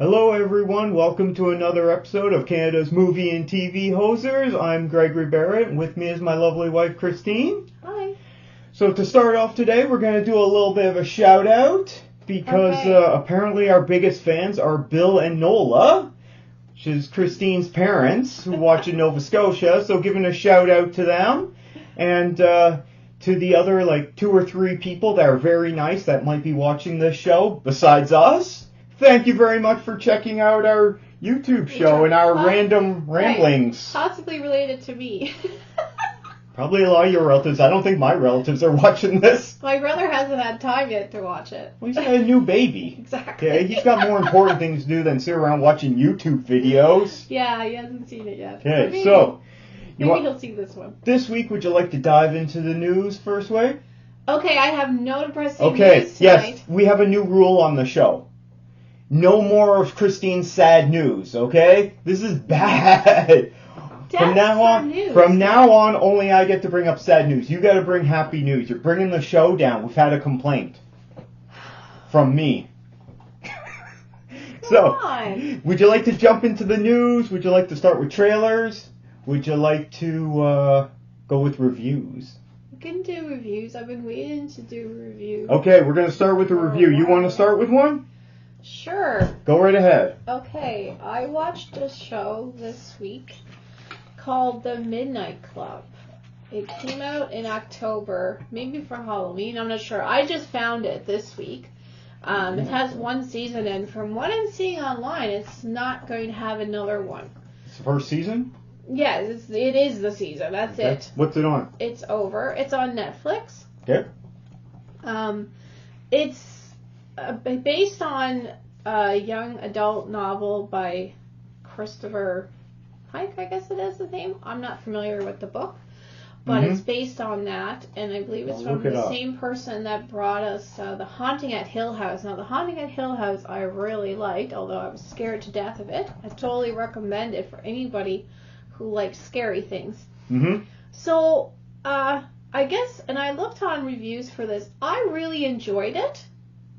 Hello everyone, welcome to another episode of Canada's Movie and TV Hosers. I'm Gregory Barrett, and with me is my lovely wife Christine. Hi. So to start off today, we're going to do a little bit of a shout out, because apparently our biggest fans are Bill and Nola, which is Christine's parents, who watch in Nova Scotia, so giving a shout out to them. And to the other 2 or 3 people that are very nice that might be watching this show, besides us. Thank you very much for checking out our YouTube show and our random ramblings. Possibly related to me. Probably a lot of your relatives. I don't think my relatives are watching this. My brother hasn't had time yet to watch it. Well, he's got a new baby. Exactly. Okay, he's got more important things to do than sit around watching YouTube videos. Yeah, he hasn't seen it yet. Okay, so... Maybe he'll see this one. This week, would you like to dive into the news first way? Okay, I have no depressing news tonight. Yes, we have a new rule on the show. No more of Christine's sad news, okay? This is bad. From now on, only I get to bring up sad news. You got to bring happy news. You're bringing the show down. We've had a complaint from me. So, would you like to jump into the news? Would you like to start with trailers? Would you like to go with reviews? We can do reviews. I've been waiting to do reviews. Okay, we're going to start with a review. You want to start with one? Sure. Go right ahead. Okay, I watched a show this week called The Midnight Club. It came out in October, maybe for Halloween, I'm not sure. I just found it this week. It has 1 season, and from what I'm seeing online, it's not going to have another one. It's the first season? Yes, it is the season. That's it. What's it on? It's over. It's on Netflix. Okay. It's based on a young adult novel by Christopher Pike, I guess it is the name. I'm not familiar with the book, but it's based on that, and I believe it's from the same person that brought us The Haunting at Hill House. Now, The Haunting at Hill House I really liked, although I was scared to death of it. I totally recommend it for anybody who likes scary things. So, I guess, and I looked on reviews for this, I really enjoyed it.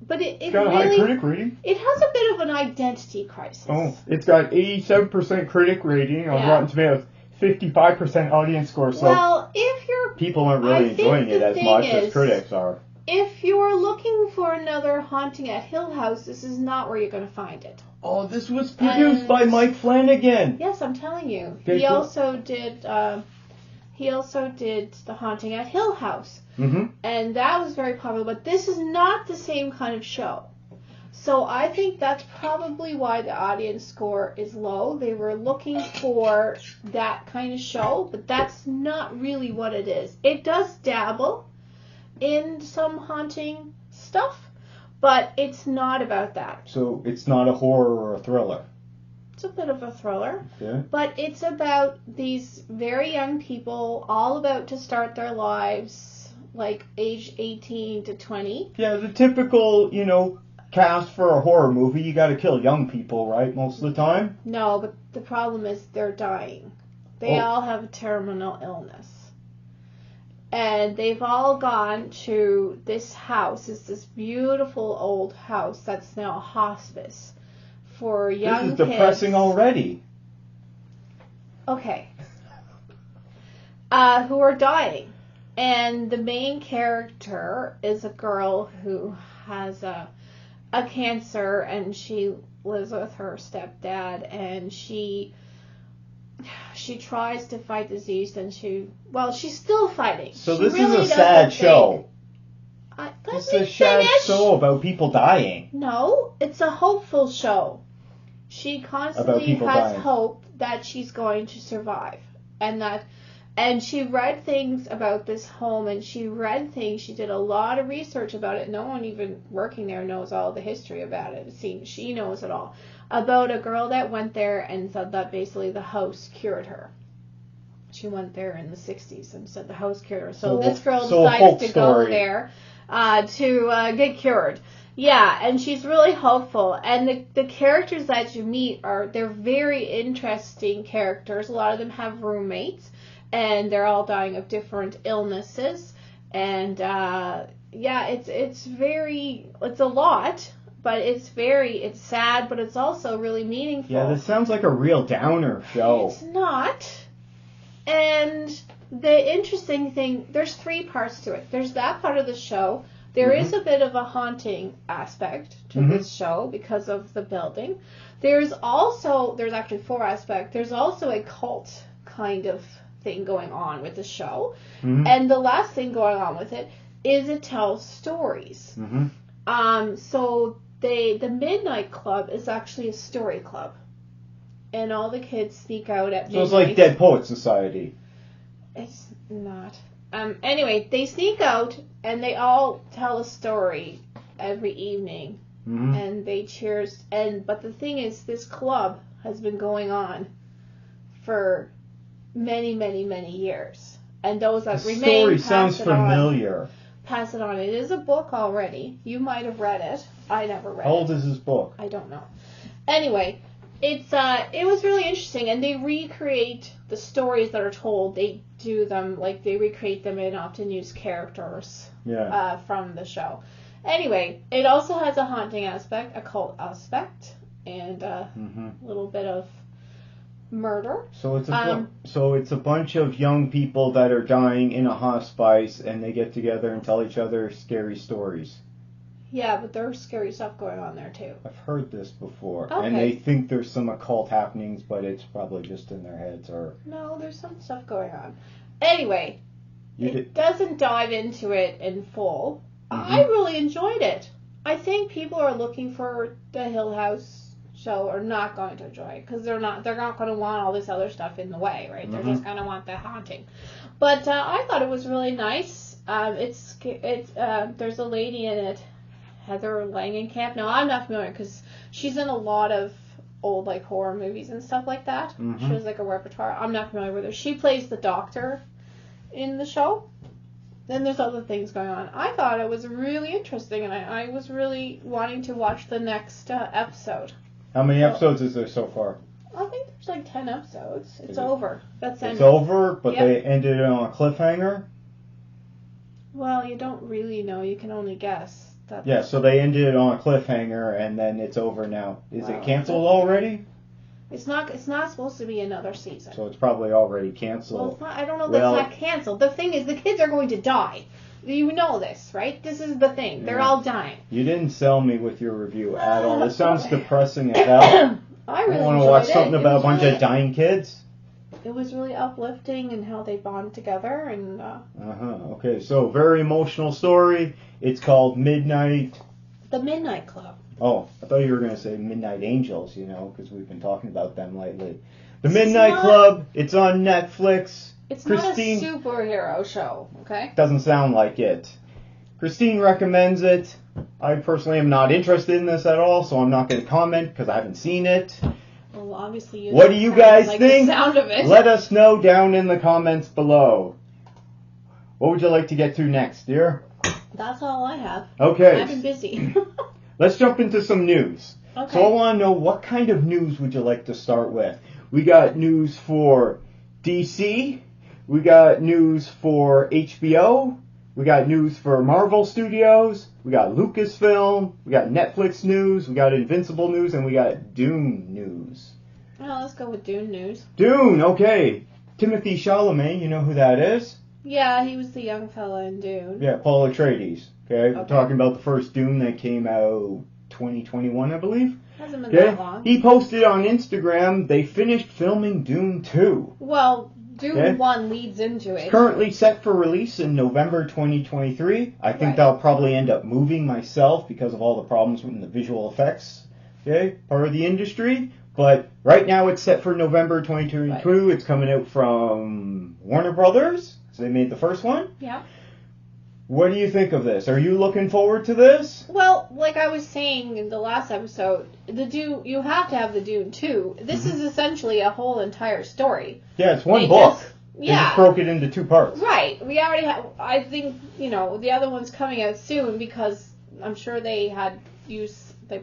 But it got really, a high critic rating? It has a bit of an identity crisis. Oh, it's got 87% critic rating on Rotten Tomatoes, 55% audience score. So well, if you're... people aren't really enjoying it as much as critics are. If you're looking for another Haunting at Hill House, this is not where you're going to find it. Oh, this was produced by Mike Flanagan. Yes, I'm telling you. Okay, he also did The Haunting at Hill House. And that was very popular, but this is not the same kind of show. So I think that's probably why the audience score is low. They were looking for that kind of show, but that's not really what it is. It does dabble in some haunting stuff, but it's not about that. So it's not a horror or a thriller? It's a bit of a thriller, okay. But it's about these very young people all about to start their lives, like age 18 to 20. Yeah, the typical, cast for a horror movie. You got to kill young people, right, most of the time? No, but the problem is they're dying. They all have a terminal illness. And they've all gone to this house. It's this beautiful old house that's now a hospice for young kids. This is depressing already. Okay. Who are dying. And the main character is a girl who has a cancer, and she lives with her stepdad, and she tries to fight disease, and she's still fighting. So this is a sad show. It's a sad show about people dying. No, it's a hopeful show. She constantly has hope that she's going to survive, and she read things about this home, and she did a lot of research about it. No one even working there knows all the history about it. She knows it all. About a girl that went there and said that basically the house cured her. She went there in the 60s and said the house cured her. So this girl decides to go there to get cured. Yeah, and she's really hopeful. And the characters that you meet they're very interesting characters. A lot of them have roommates. And they're all dying of different illnesses. And, it's a lot. but it's sad, but it's also really meaningful. Yeah, this sounds like a real downer show. It's not. And the interesting thing, there's 3 parts to it. There's that part of the show. There is a bit of a haunting aspect to this show because of the building. There's actually 4 aspects. There's also a cult kind of thing going on with the show. And the last thing going on with it is it tells stories. So the Midnight Club is actually a story club. And all the kids sneak out at midnight. So it's like Dead Poets Society. It's not. Anyway, they sneak out and they all tell a story every evening, and they cheers. But the thing is, this club has been going on for many, many, many years, and those that remain story sounds familiar. Pass it on. It is a book already. You might have read it. I never read it. How old is this book? I don't know. Anyway. It was really interesting, and they recreate the stories that are told. They do them, like, they recreate them and often use characters from the show. Anyway, it also has a haunting aspect, a cult aspect, and a little bit of murder. So it's a bunch of young people that are dying in a hospice, and they get together and tell each other scary stories. Yeah, but there's scary stuff going on there, too. I've heard this before. Okay. And they think there's some occult happenings, but it's probably just in their heads. No, there's some stuff going on. Anyway, it doesn't dive into it in full. I really enjoyed it. I think people are looking for the Hill House show are not going to enjoy it, because they're not going to want all this other stuff in the way, right? They're just going to want the haunting. But I thought it was really nice. There's a lady in it, Heather Langenkamp. No, I'm not familiar because she's in a lot of old like horror movies and stuff like that. She has like a repertoire. I'm not familiar with her. She plays the doctor in the show. Then there's other things going on. I thought it was really interesting, and I was really wanting to watch the next episode. How many episodes is there so far? I think there's like 10 episodes. It's over. It's over, but they ended it on a cliffhanger? Well, you don't really know. You can only guess. So they ended it on a cliffhanger, and then it's over now. Is it canceled already? It's not supposed to be another season. So it's probably already canceled. Well, it's not, I don't know that it's not canceled. The thing is, the kids are going to die. You know this, right? This is the thing. They're all dying. You didn't sell me with your review at all. This sounds depressing as hell. I really want to watch something about a bunch of dying kids. It was really uplifting and how they bond together and. Okay, so very emotional story. It's called Midnight. The Midnight Club. Oh, I thought you were going to say Midnight Angels, because we've been talking about them lately. The Midnight Club. It's on Netflix. It's Christine, not a superhero show, okay? Doesn't sound like it. Christine recommends it. I personally am not interested in this at all, so I'm not going to comment because I haven't seen it. Well, obviously what do you guys think? The sound of it. Let us know down in the comments below. What would you like to get to next, dear? That's all I have. Okay. I've been busy. Let's jump into some news. Okay. So I want to know, what kind of news would you like to start with? We got news for DC. We got news for HBO. We got news for Marvel Studios. We got Lucasfilm. We got Netflix news. We got Invincible news. And we got Dune news. Well, let's go with Dune news. Dune, okay. Timothée Chalamet, you know who that is? Yeah, he was the young fella in Dune. Yeah, Paul Atreides. Okay, we're talking about the first Dune that came out 2021, I believe. Hasn't been that long. He posted on Instagram they finished filming Dune 2. Well, Dune 1 leads into it. It's currently set for release in November 2023. I think that'll probably end up moving myself because of all the problems with the visual effects, part of the industry. But right now it's set for November 2022. It's coming out from Warner Brothers. So they made the first one. Yeah. What do you think of this? Are you looking forward to this? Well, like I was saying in the last episode, you have to have the Dune 2. This is essentially a whole entire story. Yeah, it's one book. They just broke it into 2 parts. Right. We already have, I think, the other one's coming out soon because I'm sure they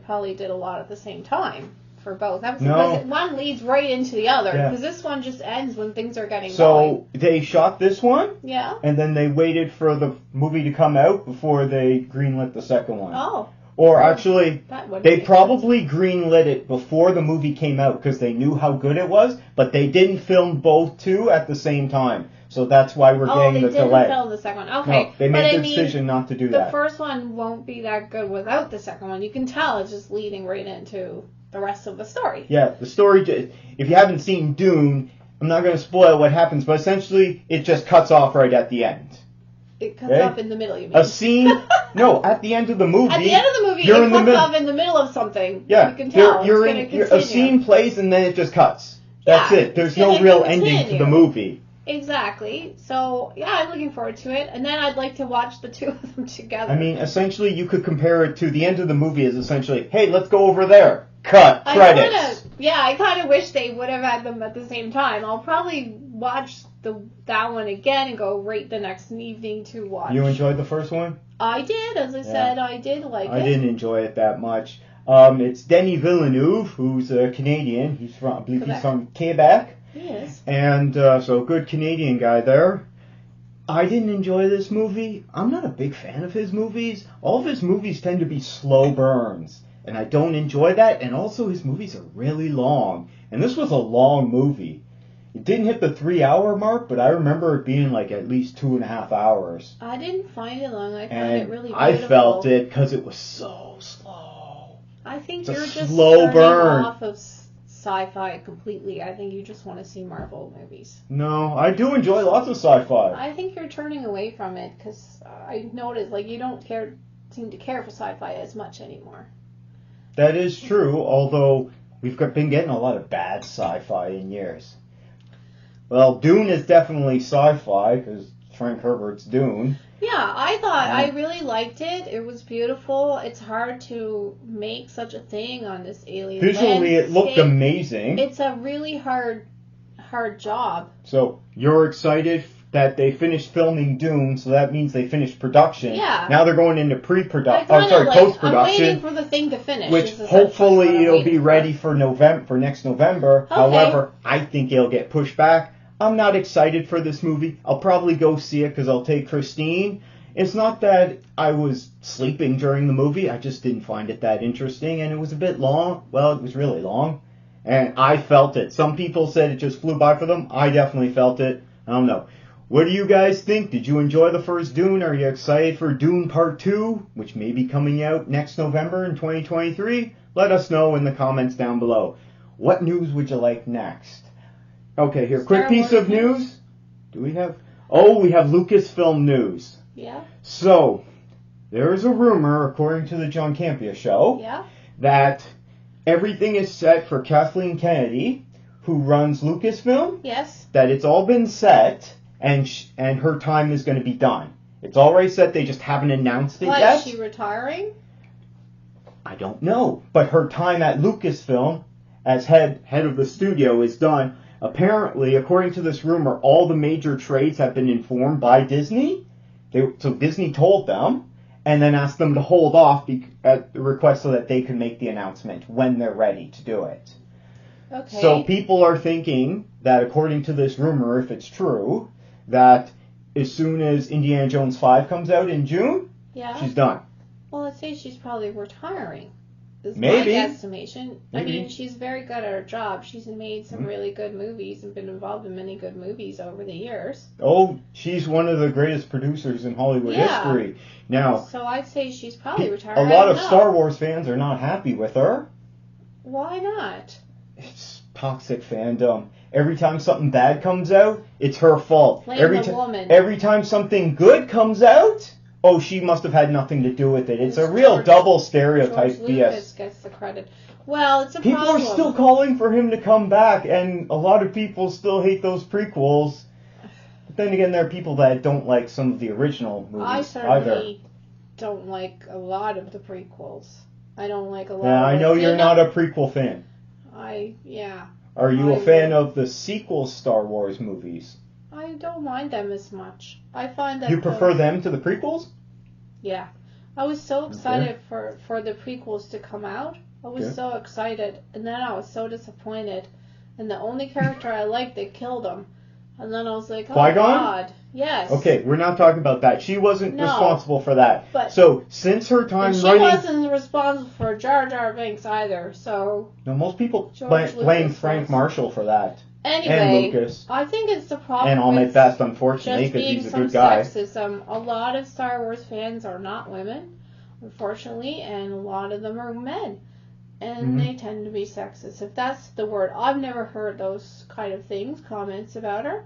probably did a lot at the same time. For both. Because one leads right into the other. Because this one just ends when things are getting going. So they shot this one. Yeah. And then they waited for the movie to come out before they greenlit the second one. Oh. Or actually, they make probably greenlit it before the movie came out because they knew how good it was, but they didn't film both two at the same time. So that's why we're getting the delay. Oh, they didn't film the second one. Okay. No, they made the decision not to do that. The first one won't be that good without the second one. You can tell it's just leading right into the rest of the story. Yeah, the story, if you haven't seen Dune, I'm not going to spoil what happens, but essentially it just cuts off right at the end. It cuts off in the middle, you mean? A scene, no, at the end of the movie. At the end of the movie, it cuts off in the middle of something. Yeah. You can tell A scene plays and then it just cuts. That's it. There's no real ending to the movie. Exactly. So, yeah, I'm looking forward to it. And then I'd like to watch the two of them together. I mean, essentially, you could compare it to the end of the movie is essentially, hey, let's go over there. Cut. Credits. I kind of wish they would have had them at the same time. I'll probably watch that one again and go right the next evening to watch. You enjoyed the first one? I did. As I said, I did like it. I didn't enjoy it that much. It's Denis Villeneuve, who's a Canadian. He's from Quebec. Yes. And so good Canadian guy there. I didn't enjoy this movie. I'm not a big fan of his movies. All of his movies tend to be slow burns. And I don't enjoy that. And also his movies are really long. And this was a long movie. It didn't hit the 3-hour mark, but I remember it being like at least 2.5 hours. I didn't find it long. I found it really beautiful. I felt it because it was so slow. I think you're just slow burn off of sci-fi completely. I think you just want to see Marvel movies. No, I do enjoy lots of sci-fi. I think you're turning away from it because I noticed you don't seem to care for sci-fi as much anymore. That is true, although we've been getting a lot of bad sci-fi in years. Well, Dune is definitely sci-fi because Frank Herbert's Dune. Yeah, I really liked it. It was beautiful. It's hard to make such a thing on this alien Visually, landscape. it looked amazing. It's a really hard job. So, you're excited that they finished filming Dune, so that means they finished production. Yeah. Now they're going into post-production. I'm waiting for the thing to finish. Which hopefully it'll be ready for next November. Okay. However, I think it'll get pushed back. I'm not excited for this movie. I'll probably go see it because I'll take Christine. It's not that I was sleeping during the movie. I just didn't find it that interesting, and it was a bit long. Well, it was really long, and I felt it. Some people said it just flew by for them. I definitely felt it. I don't know. What do you guys think? Did you enjoy the first Dune? Are you excited for Dune Part 2, which may be coming out next November in 2023? Let us know in the comments down below. What news would you like next? Okay, here, quick piece of news. Do we have... Oh, we have Lucasfilm news. Yeah. So, there is a rumor, according to the John Campea show, that everything is set for Kathleen Kennedy, who runs Lucasfilm. Yes. That it's all been set, and her time is going to be done. It's already set, they just haven't announced it yet. Is she retiring? I don't know. But her time at Lucasfilm, as head of the studio, is done. Apparently, according to this rumor, all the major trades have been informed by Disney. So Disney told them, and then asked them to hold off at the request so that they can make the announcement when they're ready to do it. Okay. So people are thinking that, according to this rumor, if it's true, that as soon as Indiana Jones 5 comes out in June, she's done. Well, I'd say she's probably retiring. Is Maybe. my estimation. Maybe. I mean, she's very good at her job. She's made some really good movies and been involved in many good movies over the years. Oh, she's one of the greatest producers in Hollywood history. Now, so I'd say she's probably retiring. A lot of Star Wars fans are not happy with her. Why not? It's toxic fandom. Every time something bad comes out, it's her fault. Every time something good comes out, oh, she must have had nothing to do with it. It's a real double stereotype George BS. Lucas gets the credit. Well, it's a people problem. People are still calling for him to come back, and a lot of people still hate those prequels. But then again, there are people that don't like some of the original movies I certainly don't like a lot of the prequels. I don't like a lot of I know you're not a prequel fan. Are you a fan of the sequel Star Wars movies? I don't mind them as much. I find that... You prefer them to the prequels? Yeah. I was so excited for the prequels to come out. I was so excited. And then I was so disappointed. And the only character I liked, they killed him. And then I was like, oh, Qui-Gon? God. Yes. Okay, we're not talking about that. She wasn't responsible for that. But so since her time she running, wasn't responsible for Jar Jar Binks either. So no, most people blame Frank Marshall for that. Anyway, and Lucas. I think it's the problem. And Ahmed Best, unfortunately, because he's a good guy. Sexism. A lot of Star Wars fans are not women, unfortunately, and a lot of them are men. And they tend to be sexist. If that's the word. I've never heard those kind of comments about her.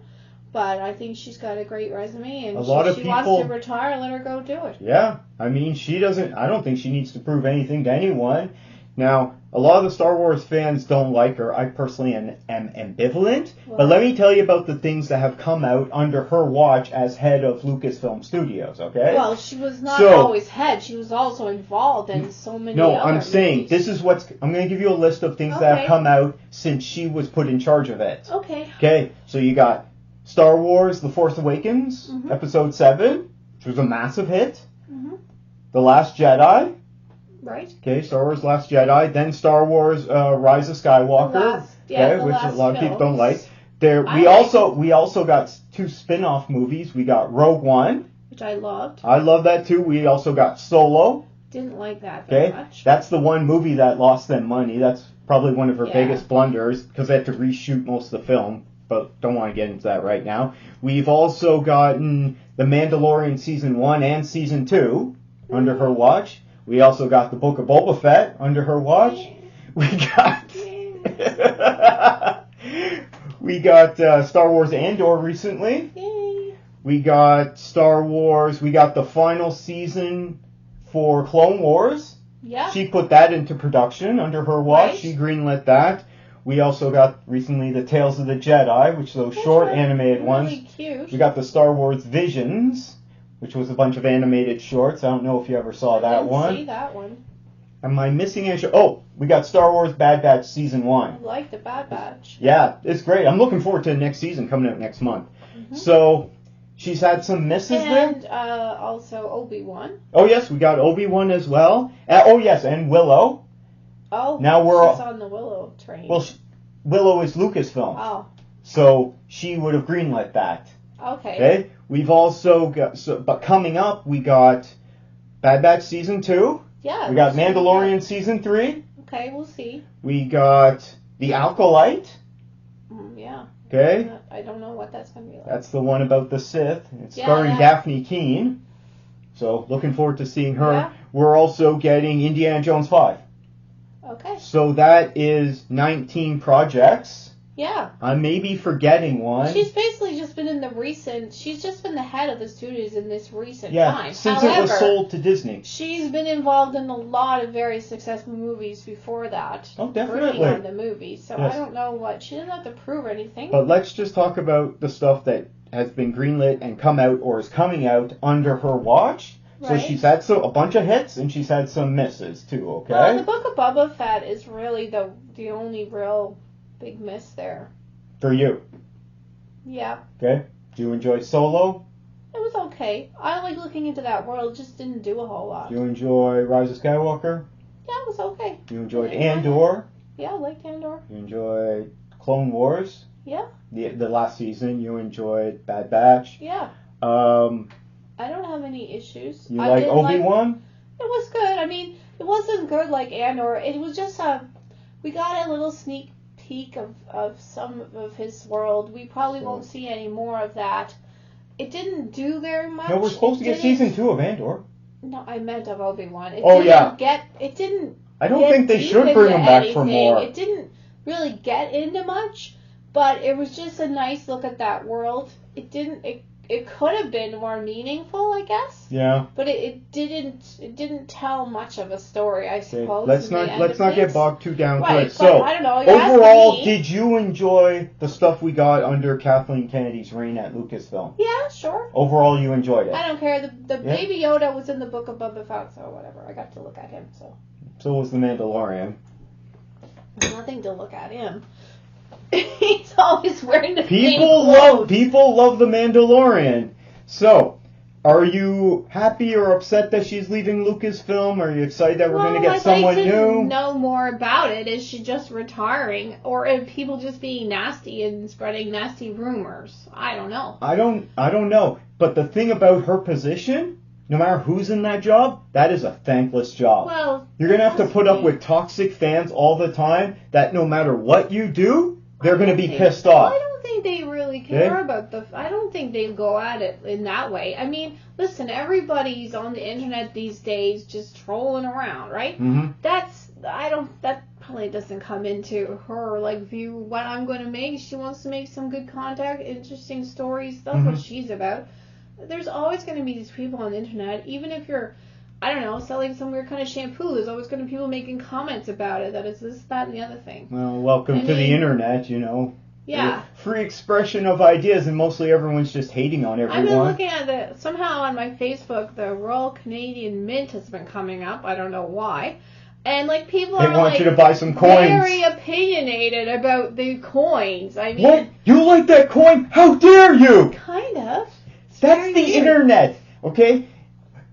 But I think she's got a great resume, and if she wants to retire, let her go do it. Yeah, I mean, I don't think she needs to prove anything to anyone. Now, a lot of the Star Wars fans don't like her. I personally am ambivalent. Well, but let me tell you about the things that have come out under her watch as head of Lucasfilm Studios, okay? Well, she was not always head. She was also involved in so many other I'm saying, movies. this is I'm going to give you a list of things that have come out since she was put in charge of it. Okay. Okay, so you got Star Wars The Force Awakens, Episode 7, which was a massive hit. The Last Jedi. Right. Okay, Star Wars Last Jedi. Then Star Wars Rise of Skywalker. Which a lot of people don't like. We also got 2 spin-off movies. We got Rogue One. Which I loved. I love that too. We also got Solo. Didn't like that very much. That's the one movie that lost them money. That's probably one of her biggest blunders because they had to reshoot most of the film. But don't want to get into that right now. We've also gotten The Mandalorian Season 1 and Season 2 under her watch. We also got The Book of Boba Fett under her watch. We got Star Wars Andor recently. Yay. We got Star Wars. We got the final season for Clone Wars. Yeah. She put that into production under her watch. Right. She greenlit that. We also got recently the Tales of the Jedi, which are those short animated ones. Cute. We got the Star Wars Visions, which was a bunch of animated shorts. I don't know if you ever saw that one. I didn't see that one. Am I missing any show? Oh, we got Star Wars Bad Batch Season 1. I like the Bad Batch. Yeah, it's great. I'm looking forward to the next season coming out next month. So, she's had some misses there. And also Obi-Wan. Oh, yes, we got Obi-Wan as well. Oh, yes, and Willow. Oh, now she's on the Willow train. Well, Willow is Lucasfilm. Oh. So she would have greenlit that. Okay. We've also got, but coming up, we got Bad Batch Season 2. Yeah. We got Mandalorian Season 3. Okay, we'll see. We got The Acolyte. Yeah. Okay. I don't know what that's going to be like. That's the one about the Sith. It's starring Daphne Keane. So looking forward to seeing her. Yeah. We're also getting Indiana Jones 5. Okay. So that is 19 projects. Yeah. I may be forgetting one. She's basically just been she's just been the head of the studios in this recent time. Yeah, since it was sold to Disney. She's been involved in a lot of very successful movies before that. Oh, definitely. Working on the movies. So I don't know she doesn't have to prove anything. But let's just talk about the stuff that has been greenlit and come out or is coming out under her watch. So she's had a bunch of hits, and she's had some misses, too, okay? Well, the Book of Boba Fett is really the only real big miss there. For you? Yeah. Okay. Do you enjoy Solo? It was okay. I like looking into that world, just didn't do a whole lot. Do you enjoy Rise of Skywalker? Yeah, it was okay. You enjoyed Andor? Yeah, I liked Andor. You enjoyed Clone Wars? Yeah. The last season, you enjoyed Bad Batch? Yeah. I don't have any issues. You like Obi-Wan? It was good. I mean, it wasn't good like Andor. It was just we got a little sneak peek of some of his world. We probably won't see any more of that. It didn't do very much. No, we're supposed to get season 2 of Andor. No, I meant of Obi-Wan. It didn't. I don't think they should bring him back for more. It didn't really get into much, but it was just a nice look at that world. It didn't. It could have been more meaningful, I guess. Yeah. But it didn't tell much of a story, I suppose. Let's not get bogged too down to it. So I don't know. Overall, did you enjoy the stuff we got under Kathleen Kennedy's reign at Lucasfilm? Yeah, sure. Overall, you enjoyed it. I don't care. The Baby Yoda was in the Book of Boba Fett, so whatever. I got to look at him. So was the Mandalorian. There's nothing to look at him. He's always wearing the People love the Mandalorian. So, Are you happy or upset that she's leaving Lucasfilm? Are you excited that we're going to get someone new? I'd like to know more about it. Is she just retiring, or are people just being nasty and spreading nasty rumors? I don't know. I don't know. But the thing about her position, no matter who's in that job, that is a thankless job. Well, you're going to have to put up with toxic fans all the time that no matter what you do, they're going to be pissed off. I don't think they really care about I don't think they go at it in that way. I mean, listen, everybody's on the internet these days just trolling around, right? Mm-hmm. That probably doesn't come into her, view what I'm going to make. She wants to make some good content, interesting stories. That's what she's about. There's always going to be these people on the internet, even if you're, I don't know, selling some weird kind of shampoo, there's always going to be people making comments about it, that it's this, that, and the other thing. Well, welcome to the internet, you know. Yeah. Free expression of ideas, and mostly everyone's just hating on everyone. I've been looking at somehow on my Facebook, the Royal Canadian Mint has been coming up. I don't know why. And, people they want you to buy some coins. Very opinionated about the coins. I mean... What? You like that coin? How dare you? Kind of. That's the internet, okay?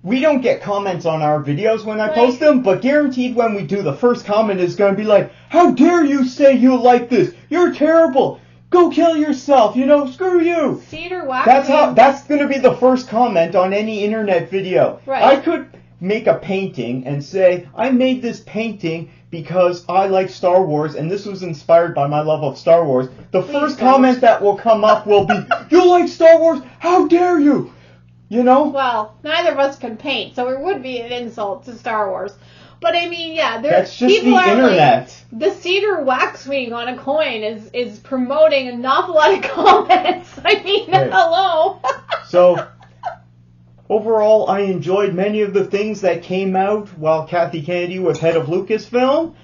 We don't get comments on our videos when I post them, but guaranteed when we do, the first comment is going to be like, how dare you say you like this? You're terrible. Go kill yourself, screw you. Cedar wax. That's going to be the first comment on any internet video. Right. I could make a painting and say, I made this painting because I like Star Wars, and this was inspired by my love of Star Wars. The first comment that will come up will be, you like Star Wars? How dare you? Well, neither of us can paint, so it would be an insult to Star Wars. But I mean, that's just the internet. The cedar waxwing on a coin is promoting an awful lot of comments. I mean, hello. So, overall, I enjoyed many of the things that came out while Kathy Kennedy was head of Lucasfilm.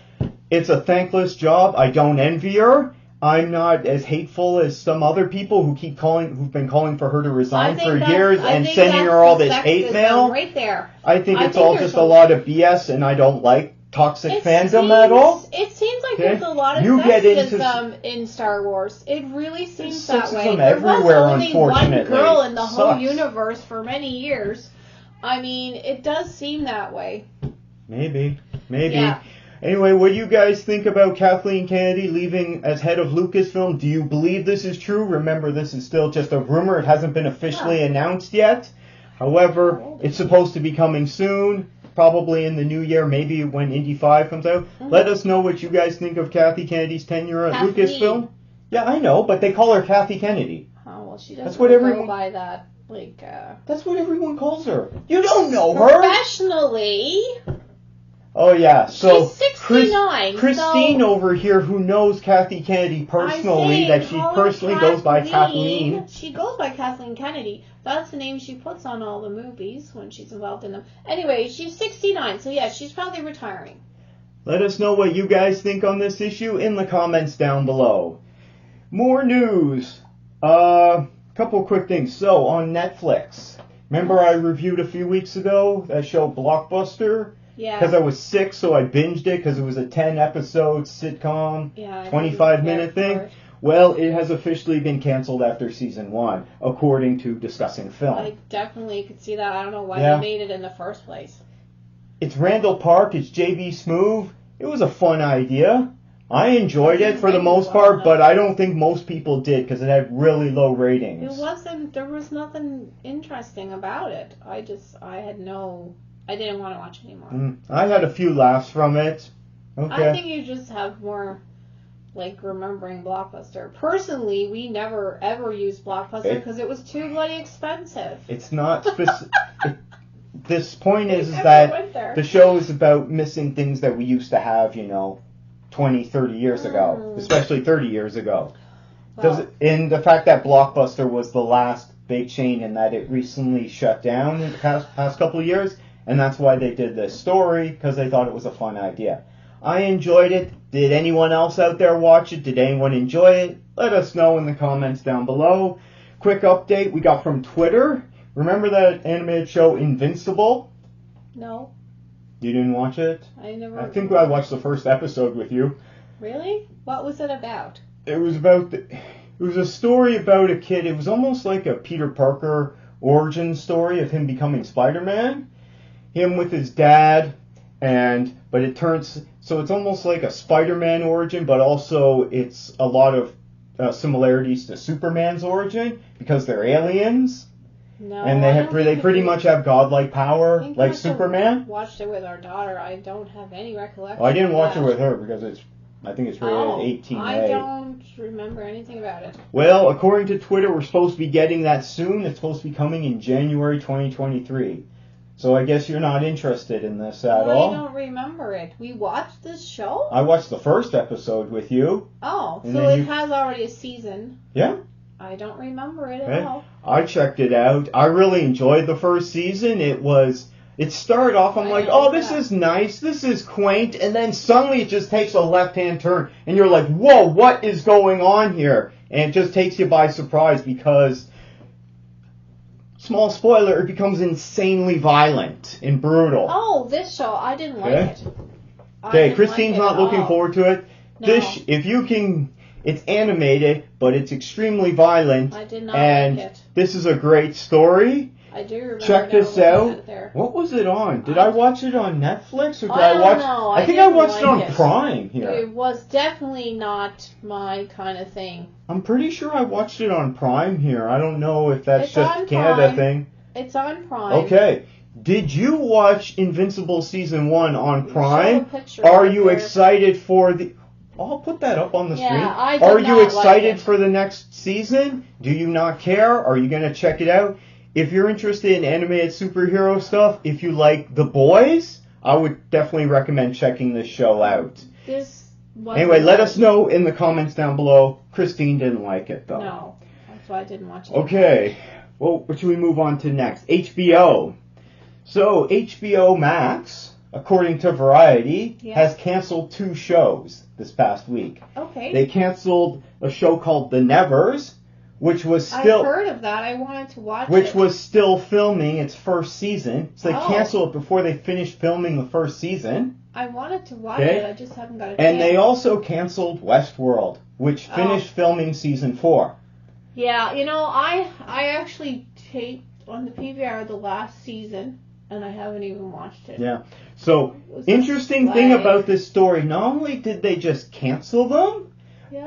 It's a thankless job. I don't envy her. I'm not as hateful as some other people who've been calling for her to resign for years and sending her all this hate mail. Right there. I think it's all just a lot of BS, and I don't like toxic fandom at all. It seems like there's a lot of sexism in Star Wars. It really seems that way. There was only one girl in the whole universe for many years. I mean, it does seem that way. Maybe. Yeah. Anyway, what do you guys think about Kathleen Kennedy leaving as head of Lucasfilm? Do you believe this is true? Remember, this is still just a rumor. It hasn't been officially announced yet. However, it's supposed to be coming soon, probably in the new year, maybe when Indy 5 comes out. Let us know what you guys think of Kathy Kennedy's tenure at Lucasfilm. Yeah, I know, but they call her Kathy Kennedy. Oh, well, she doesn't go by that. That's what everyone calls her. You don't know her. Professionally... Oh, yeah. So, she's 69. Christine over here, who knows Kathy Kennedy personally, that she personally goes by Kathleen. She goes by Kathleen Kennedy. That's the name she puts on all the movies when she's involved in them. Anyway, she's 69, so yeah, she's probably retiring. Let us know what you guys think on this issue in the comments down below. More news. Couple quick things. So, on Netflix, remember I reviewed a few weeks ago that show Blockbuster? Yeah. Because I was sick, so I binged it because it was a 10-episode sitcom, 25-minute thing. Well, it has officially been canceled after season 1, according to Discussing Film. I definitely could see that. I don't know why they made it in the first place. It's Randall Park. It's J.B. Smoove. It was a fun idea. I enjoyed it for the most part, but I don't think most people did because it had really low ratings. There was nothing interesting about it. I didn't want to watch anymore. I had a few laughs from it. Okay. I think you just have more, remembering Blockbuster. Personally, we never, ever used Blockbuster because it was too bloody expensive. It's not this point is that the show is about missing things that we used to have, 20, 30 years ago. Especially 30 years ago. Well, and the fact that Blockbuster was the last big chain and that it recently shut down in the past couple of years. And that's why they did this story, because they thought it was a fun idea. I enjoyed it. Did anyone else out there watch it? Did anyone enjoy it? Let us know in the comments down below. Quick update we got from Twitter. Remember that animated show Invincible? No. You didn't watch it? I think I watched the first episode with you. Really? What was it about? It was a story about a kid. It was almost like a Peter Parker origin story of him becoming Spider-Man. Him with his dad, but it turns, so it's almost like a Spider-Man origin, but also it's a lot of similarities to Superman's origin because they're aliens. No, and they pretty much have godlike power like Superman. Watched it with our daughter. I don't have any recollection. Well, I didn't watch it with her because I think it's rated 18A. I don't remember anything about it. Well, according to Twitter, we're supposed to be getting that soon. It's supposed to be coming in January 2023. So I guess you're not interested in this at all. I don't remember it. We watched this show? I watched the first episode with you. Oh, so it has already a season. Yeah. I don't remember it at all. I checked it out. I really enjoyed the first season. It started off, I'm like, oh, this is nice, this is quaint, and then suddenly it just takes a left-hand turn, and you're like, whoa, what is going on here? And it just takes you by surprise because, small spoiler, it becomes insanely violent and brutal. Oh, this show, I didn't like it. Okay, Christine's not looking forward to it. No. It's animated, but it's extremely violent. I did not like it. This is a great story. I do remember. Check this out. What was it on? Did I watch it on Netflix or did I watch? Know. I think I watched it on Prime here. It was definitely not my kind of thing. I'm pretty sure I watched it on Prime here. I don't know if that's just a Canada thing. It's on Prime. Okay. Did you watch Invincible Season 1 on Prime? Are you excited for the... I'll put that up on the screen. I Are you excited for the next season? Do you not care? Are you going to check it out? If you're interested in animated superhero stuff, if you like The Boys, I would definitely recommend checking this show out. Anyway, let us know in the comments down below. Christine didn't like it, though. No, that's why I didn't watch it. Okay, well, what should we move on to next? HBO. So, HBO Max, according to Variety, has canceled 2 shows this past week. Okay. They canceled a show called The Nevers, which was still... I've heard of that. I wanted to watch it. Which was still filming its first season. So they canceled it before they finished filming the first season. I wanted to watch it. I just haven't got a chance. And they also canceled Westworld, which finished filming season 4. Yeah, I actually taped on the PVR the last season, and I haven't even watched it. Yeah. So, interesting thing about this story, not only did they just cancel them,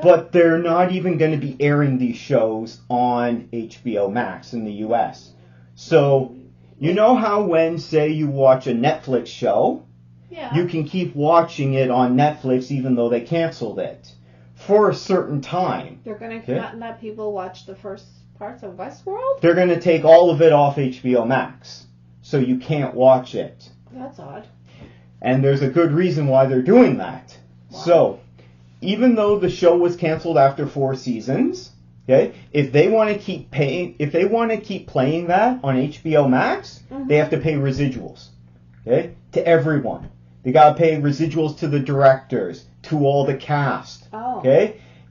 but they're not even going to be airing these shows on HBO Max in the US. So, you know how when, say, you watch a Netflix show, you can keep watching it on Netflix even though they canceled it for a certain time. They're going to not let people watch the first parts of Westworld? They're going to take all of it off HBO Max, so you can't watch it. That's odd. And there's a good reason why they're doing that. Wow. So, even though the show was canceled after 4 seasons, if they want to keep playing that on HBO Max, they have to pay residuals, to everyone. They got to pay residuals to the directors, to all the cast,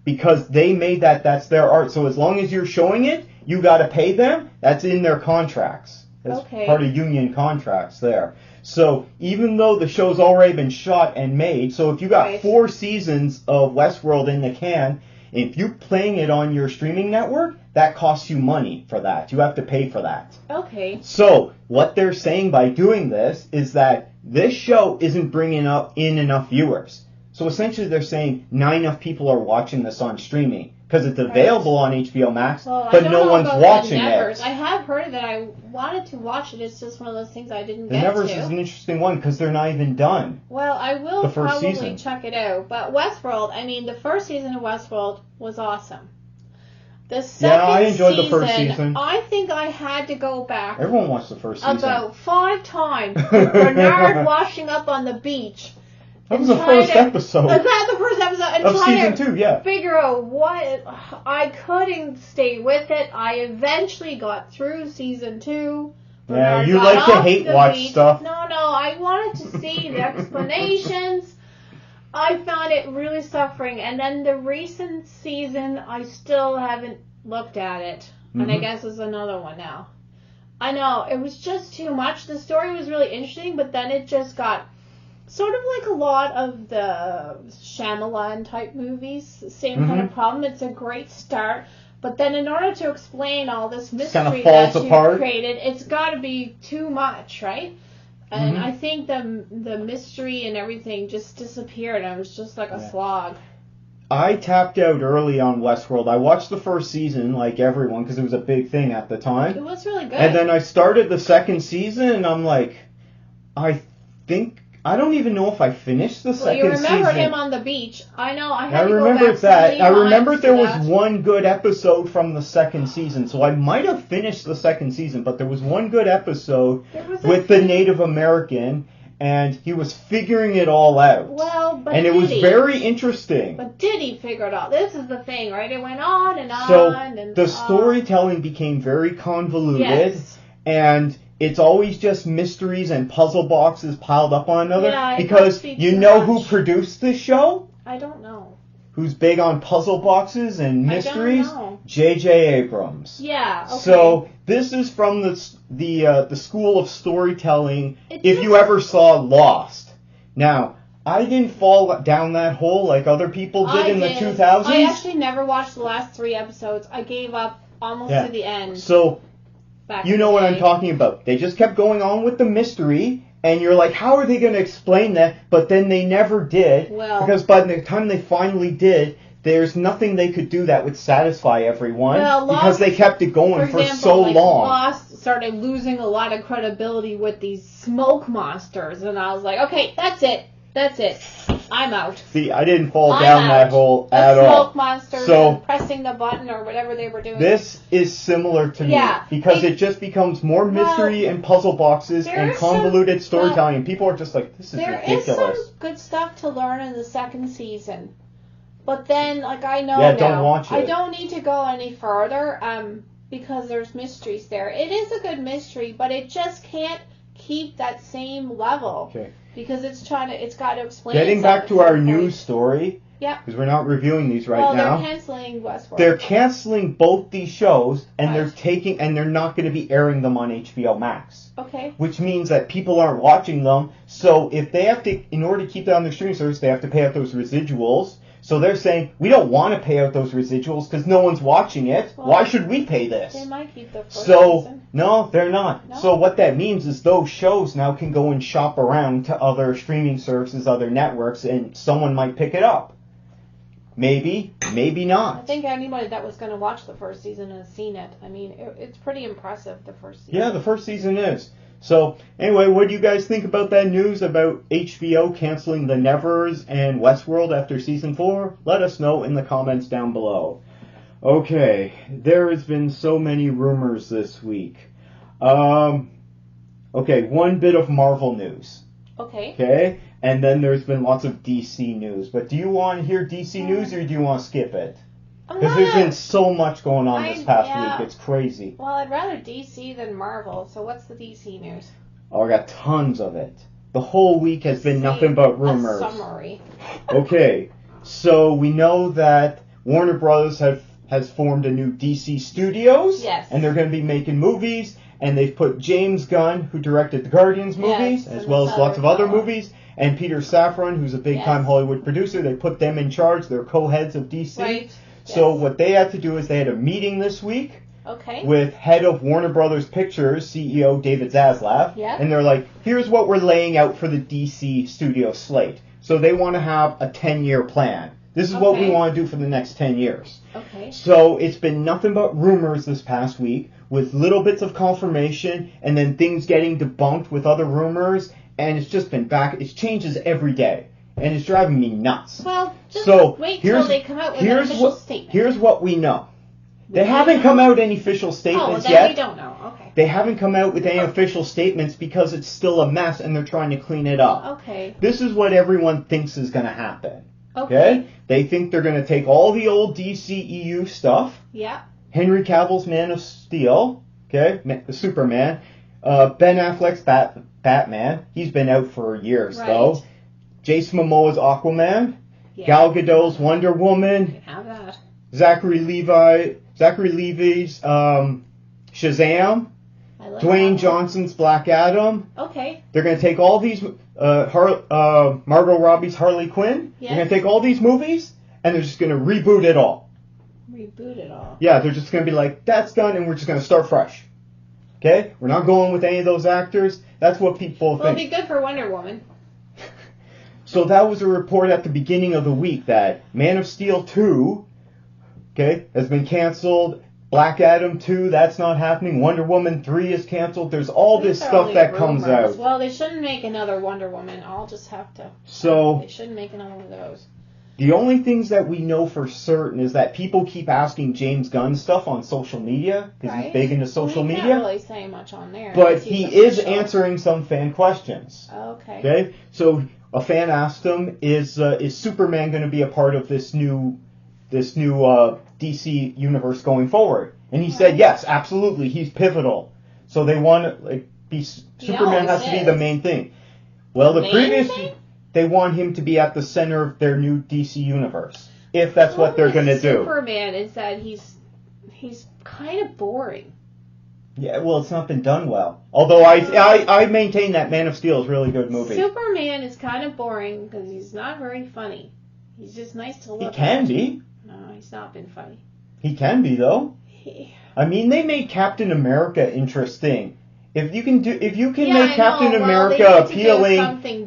because they made that's their art. So as long as you're showing it, you got to pay them. That's in their contracts. That's part of union contracts there. So even though the show's already been shot and made, so if you got 4 seasons of Westworld in the can, if you're playing it on your streaming network, that costs you money for that. You have to pay for that. Okay. So what they're saying by doing this is that this show isn't bringing in enough viewers. So essentially they're saying not enough people are watching this on streaming. Because it's available on HBO Max, but no one's watching it. I have heard that. I wanted to watch it. It's just one of those things I didn't get to. The Nevers is an interesting one because they're not even done. Well, I will probably check it out. But Westworld, the first season of Westworld was awesome. The second I enjoyed the first season. I think I had to go back. Everyone watched the first season. About 5 times with Bernard washing up on the beach. That was the first episode. Was that the first episode? And of season 2, figure out what... I couldn't stay with it. I eventually got through season 2. Yeah, you like to hate watch stuff. No, I wanted to see the explanations. I found it really suffering. And then the recent season, I still haven't looked at it. Mm-hmm. And I guess there's another one now. I know, it was just too much. The story was really interesting, but then it just got... sort of like a lot of the Shyamalan type movies, same kind of problem. It's a great start, But then in order to explain all this mystery that you created, it's got to be too much, right? And I think the mystery and everything just disappeared, and it was just like a slog. I tapped out early on Westworld. I watched the first season, like everyone, because it was a big thing at the time. It was really good. And then I started the second season, and I'm like, I don't even know if I finished the second season. You remember him on the beach. I know. I remember that. I remember there was one good episode from the second season, so I might have finished the second season, but there was one good episode with the Native American, and he was figuring it all out. Well, but and it was very interesting. But did he figure it out? This is the thing, right? It went on and on. So the storytelling became very convoluted, and it's always just mysteries and puzzle boxes piled up on another. Yeah, because you know who produced this show? I don't know. Who's big on puzzle boxes and mysteries? I don't know. J.J. Abrams. Yeah. Okay. So this is from the School of Storytelling. If you ever saw Lost, now I didn't fall down that hole like other people did in the 2000s. I actually never watched the last 3 episodes. I gave up almost to the end. So. You know what I'm talking about. They just kept going on with the mystery, and you're like, how are they going to explain that? But then they never did, because by the time they finally did, there's nothing they could do that would satisfy everyone, because they kept it going for so long. Lost started losing a lot of credibility with these smoke monsters, and I was like, okay, that's it. I'm out. See, I didn't fall down that hole at all. Smoke monsters and pressing the button or whatever they were doing. This is similar to me because it just becomes more mystery and puzzle boxes and convoluted storytelling. And people are just like, this is ridiculous. There is some good stuff to learn in the second season. But then, like, I know now, don't watch it. I don't need to go any further because there's mysteries there. It is a good mystery, but it just can't keep that same level. Okay. Because it's got to explain. Getting back to our news story. Yeah. Because we're not reviewing these now. Well, they're canceling Westworld. They're canceling both these shows, and they're not going to be airing them on HBO Max. Okay. Which means that people aren't watching them. So if they have to, in order to keep that on their streaming service, they have to pay out those residuals. So they're saying, we don't want to pay out those residuals because no one's watching it. Well, why should we pay this? They might keep the first season. No, they're not. No? So what that means is those shows now can go and shop around to other streaming services, other networks, and someone might pick it up. Maybe, maybe not. I think anybody that was going to watch the first season has seen it. I mean, it's pretty impressive, the first season. Yeah, the first season is. So, anyway, what do you guys think about that news about HBO canceling The Nevers and Westworld after Season 4? Let us know in the comments down below. Okay, there has been so many rumors this week. Okay, one bit of Marvel news. Okay, and then there's been lots of DC news. But do you want to hear DC news or do you want to skip it? Because there's been so much going on this past week. It's crazy. Well, I'd rather DC than Marvel. So what's the DC news? Oh, I got tons of it. The whole week has been nothing but rumors. A summary. Okay, so we know that Warner Brothers has formed a new DC Studios. Yes. And they're going to be making movies. And they've put James Gunn, who directed the Guardians movies, as well as lots of other movies, and Peter Safran, who's a big-time Hollywood producer. They put them in charge. They're co-heads of DC. Right. So what they had to do is they had a meeting this week with head of Warner Brothers Pictures, CEO David Zaslav. Yeah. And they're like, here's what we're laying out for the DC studio slate. So they want to have a 10-year plan. This is what we want to do for the next 10 years. Okay. So it's been nothing but rumors this past week with little bits of confirmation and then things getting debunked with other rumors. And it's just been back. It changes every day. And it's driving me nuts. Well, just wait till they come out with an official statement. Here's what we know. They haven't come out with any official statements yet. We don't know. Okay. They haven't come out with any official statements because it's still a mess and they're trying to clean it up. Okay. This is what everyone thinks is going to happen. Okay. They think they're going to take all the old DCEU stuff. Yeah. Henry Cavill's Man of Steel. Okay. Superman. Ben Affleck's Batman. He's been out for years though. Jason Momoa's Aquaman, Gal Gadot's Wonder Woman, you can have that. Zachary Levi's Shazam, Dwayne Johnson's Black Adam. Okay. They're going to take all these Margot Robbie's Harley Quinn. Yes. They're going to take all these movies and they're just going to reboot it all. Reboot it all. Yeah, they're just going to be like, that's done, and we're just going to start fresh. Okay? We're not going with any of those actors. That's what people think. Well, it'd be good for Wonder Woman. So that was a report at the beginning of the week that Man of Steel 2, okay, has been canceled. Black Adam 2, that's not happening. Wonder Woman 3 is canceled. There's all this stuff that comes out. Well, they shouldn't make another Wonder Woman. I'll just have to. They shouldn't make another one of those. The only things that we know for certain is that people keep asking James Gunn stuff on social media, because he's big into social media. He can't really say much on there. But he is answering some fan questions. Okay. So a fan asked him, is Superman going to be a part of this new DC universe going forward? And he said, yes, absolutely. He's pivotal. So they want to Superman has to be the main thing. Well, they want him to be at the center of their new DC universe, if that's what they're going to do. Superman is that he's kind of boring. Yeah, well, it's not been done well. Although I maintain that Man of Steel is a really good movie. Superman is kind of boring because he's not very funny. He's just nice to look at. He can be. No, he's not been funny. He can be, though. I mean, they made Captain America interesting. If you can make Captain America appealing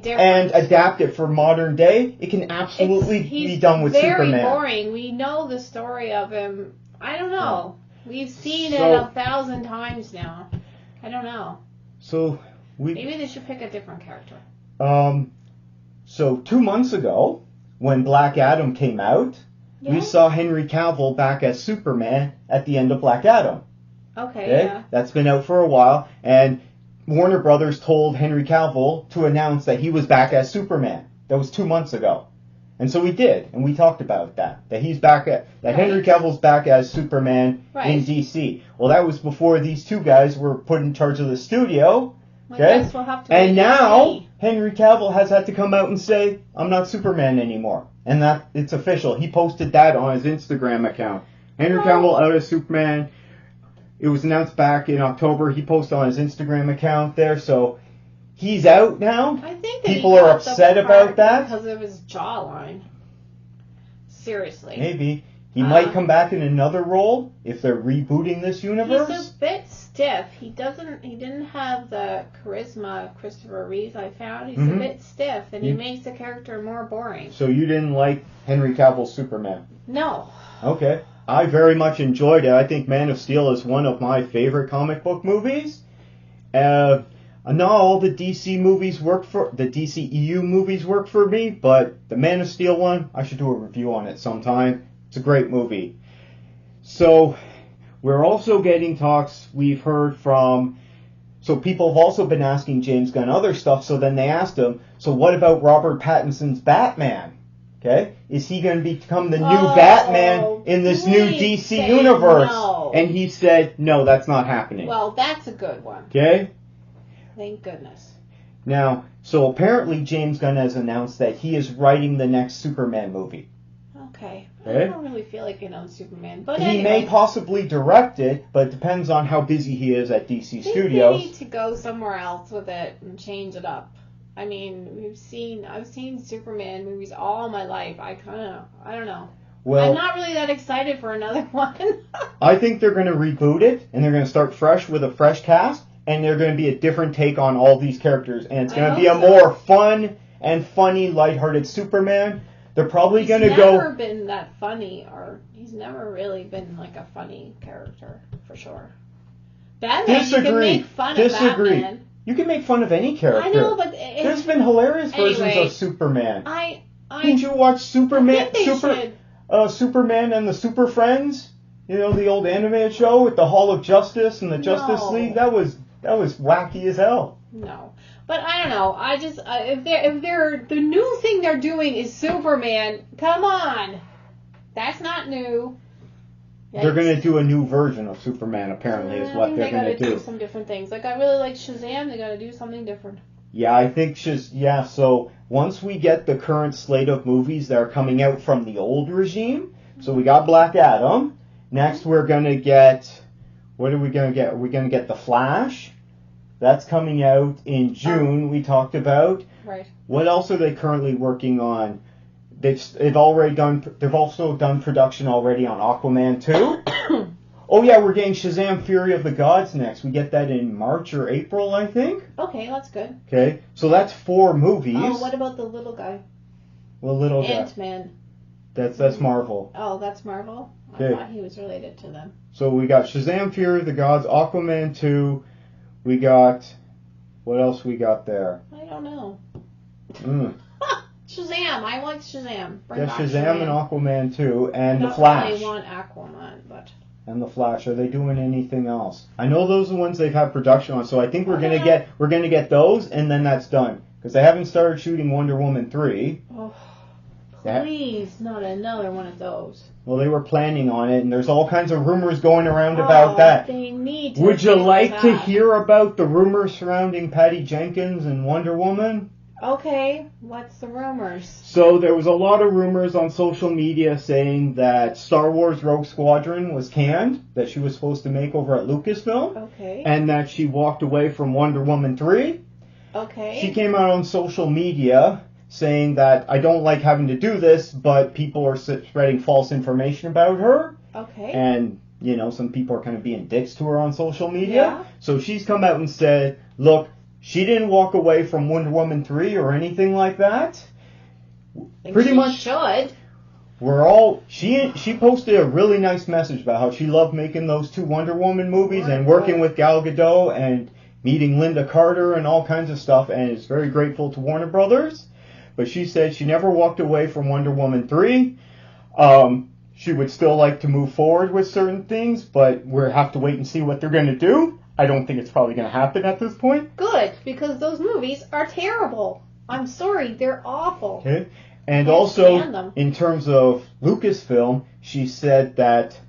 and adapt it for modern day, it can absolutely be done with Superman. He's very boring. We know the story of him. I don't know. We've seen it 1,000 times now. I don't know. Maybe they should pick a different character. So 2 months ago, when Black Adam came out, we saw Henry Cavill back as Superman at the end of Black Adam. Okay, yeah. That's been out for a while, and Warner Brothers told Henry Cavill to announce that he was back as Superman. That was 2 months ago. And so we did, and we talked about that he's back Henry Cavill's back as Superman in DC. Well, that was before these two guys were put in charge of the studio. Okay? We'll have to and now Henry Cavill has had to come out and say, I'm not Superman anymore. And that it's official. He posted that on his Instagram account. Henry Cavill out as Superman. It was announced back in October. He posted on his Instagram account there, so he's out now. I think people are upset about that because of his jawline. Seriously. Maybe he might come back in another role if they're rebooting this universe. He's a bit stiff. He didn't have the charisma of Christopher Reeve. I found he's a bit stiff, and he makes the character more boring. So you didn't like Henry Cavill's Superman? No. Okay. I very much enjoyed it. I think Man of Steel is one of my favorite comic book movies. Not all the DC movies the DCEU movies work for me, but the Man of Steel one, I should do a review on it sometime. It's a great movie. So we're also getting talks we've heard from. So people have also been asking James Gunn other stuff. So then they asked him, so what about Robert Pattinson's Batman? Okay, is he going to become the new Batman in this new DC universe? No. And he said, no, that's not happening. Well, that's a good one. Okay. Thank goodness. Now, so apparently James Gunn has announced that he is writing the next Superman movie. Okay. I don't really feel like another Superman, but he may possibly direct it, but it depends on how busy he is at DC Studios. They need to go somewhere else with it and change it up. I mean, I've seen Superman movies all my life. I don't know. Well, I'm not really that excited for another one. I think they're going to reboot it, and they're going to start fresh with a fresh cast, and they're going to be a different take on all these characters, and it's going to be a more fun and funny, lighthearted Superman. They're probably going to go... He's never been that funny, or he's never really been like a funny character, for sure. Batman, you can make fun of Batman. You can make fun of any character. I know, but... There's been hilarious versions of Superman. Didn't you watch Superman and the Super Friends? You know, the old animated show with the Hall of Justice and the Justice League? That was wacky as hell. No. But I don't know. I just... if they're... The new thing they're doing is Superman. Come on. That's not new. Yikes. They're going to do a new version of Superman, apparently, is what they're going to do. They got to do some different things. Like, I really like Shazam. They got to do something different. Yeah, I think so once we get the current slate of movies that are coming out from the old regime, so we got Black Adam. Next, we're going to get... What are we going to get? We're going to get The Flash. That's coming out in June, we talked about. Right. What else are they currently working on? They've also done production already on Aquaman 2. Oh yeah, we're getting Shazam! Fury of the Gods next. We get that in March or April, I think. Okay, that's good. Okay, so that's 4 movies. Oh, what about the little guy? What little guy? Ant-Man. That's Marvel. Oh, that's Marvel? Okay. I thought he was related to them. So we got Shazam! Fury of the Gods, Aquaman 2. We got... What else we got there? I don't know. Shazam! I like Shazam. Bring back Shazam and Aquaman 2, and The Flash. I don't really want Aquaman, but... And The Flash. Are they doing anything else? I know those are the ones they've had production on, so I think we're gonna get those, and then that's done. Because they haven't started shooting Wonder Woman 3. Oh, please, not another one of those. Well, they were planning on it, and there's all kinds of rumors going around about that. They need to. Would you like to hear about the rumors surrounding Patty Jenkins and Wonder Woman? Okay, what's the rumors? So there was a lot of rumors on social media saying that Star Wars Rogue Squadron was canned, that she was supposed to make over at Lucasfilm, okay, and that she walked away from Wonder Woman 3. Okay. She came out on social media saying that I don't like having to do this, but people are spreading false information about her. Okay. And, you know, some people are kind of being dicks to her on social media. Yeah. So she's come out and said, look, she didn't walk away from Wonder Woman 3 or anything like that. Pretty much should. We're all... She posted a really nice message about how she loved making those 2 Wonder Woman movies and working with Gal Gadot and meeting Linda Carter and all kinds of stuff, and is very grateful to Warner Brothers. But she said she never walked away from Wonder Woman 3. She would still like to move forward with certain things, but we'll have to wait and see what they're going to do. I don't think it's probably going to happen at this point. Good, because those movies are terrible. I'm sorry, they're awful. Okay. And also, in terms of Lucasfilm, she said that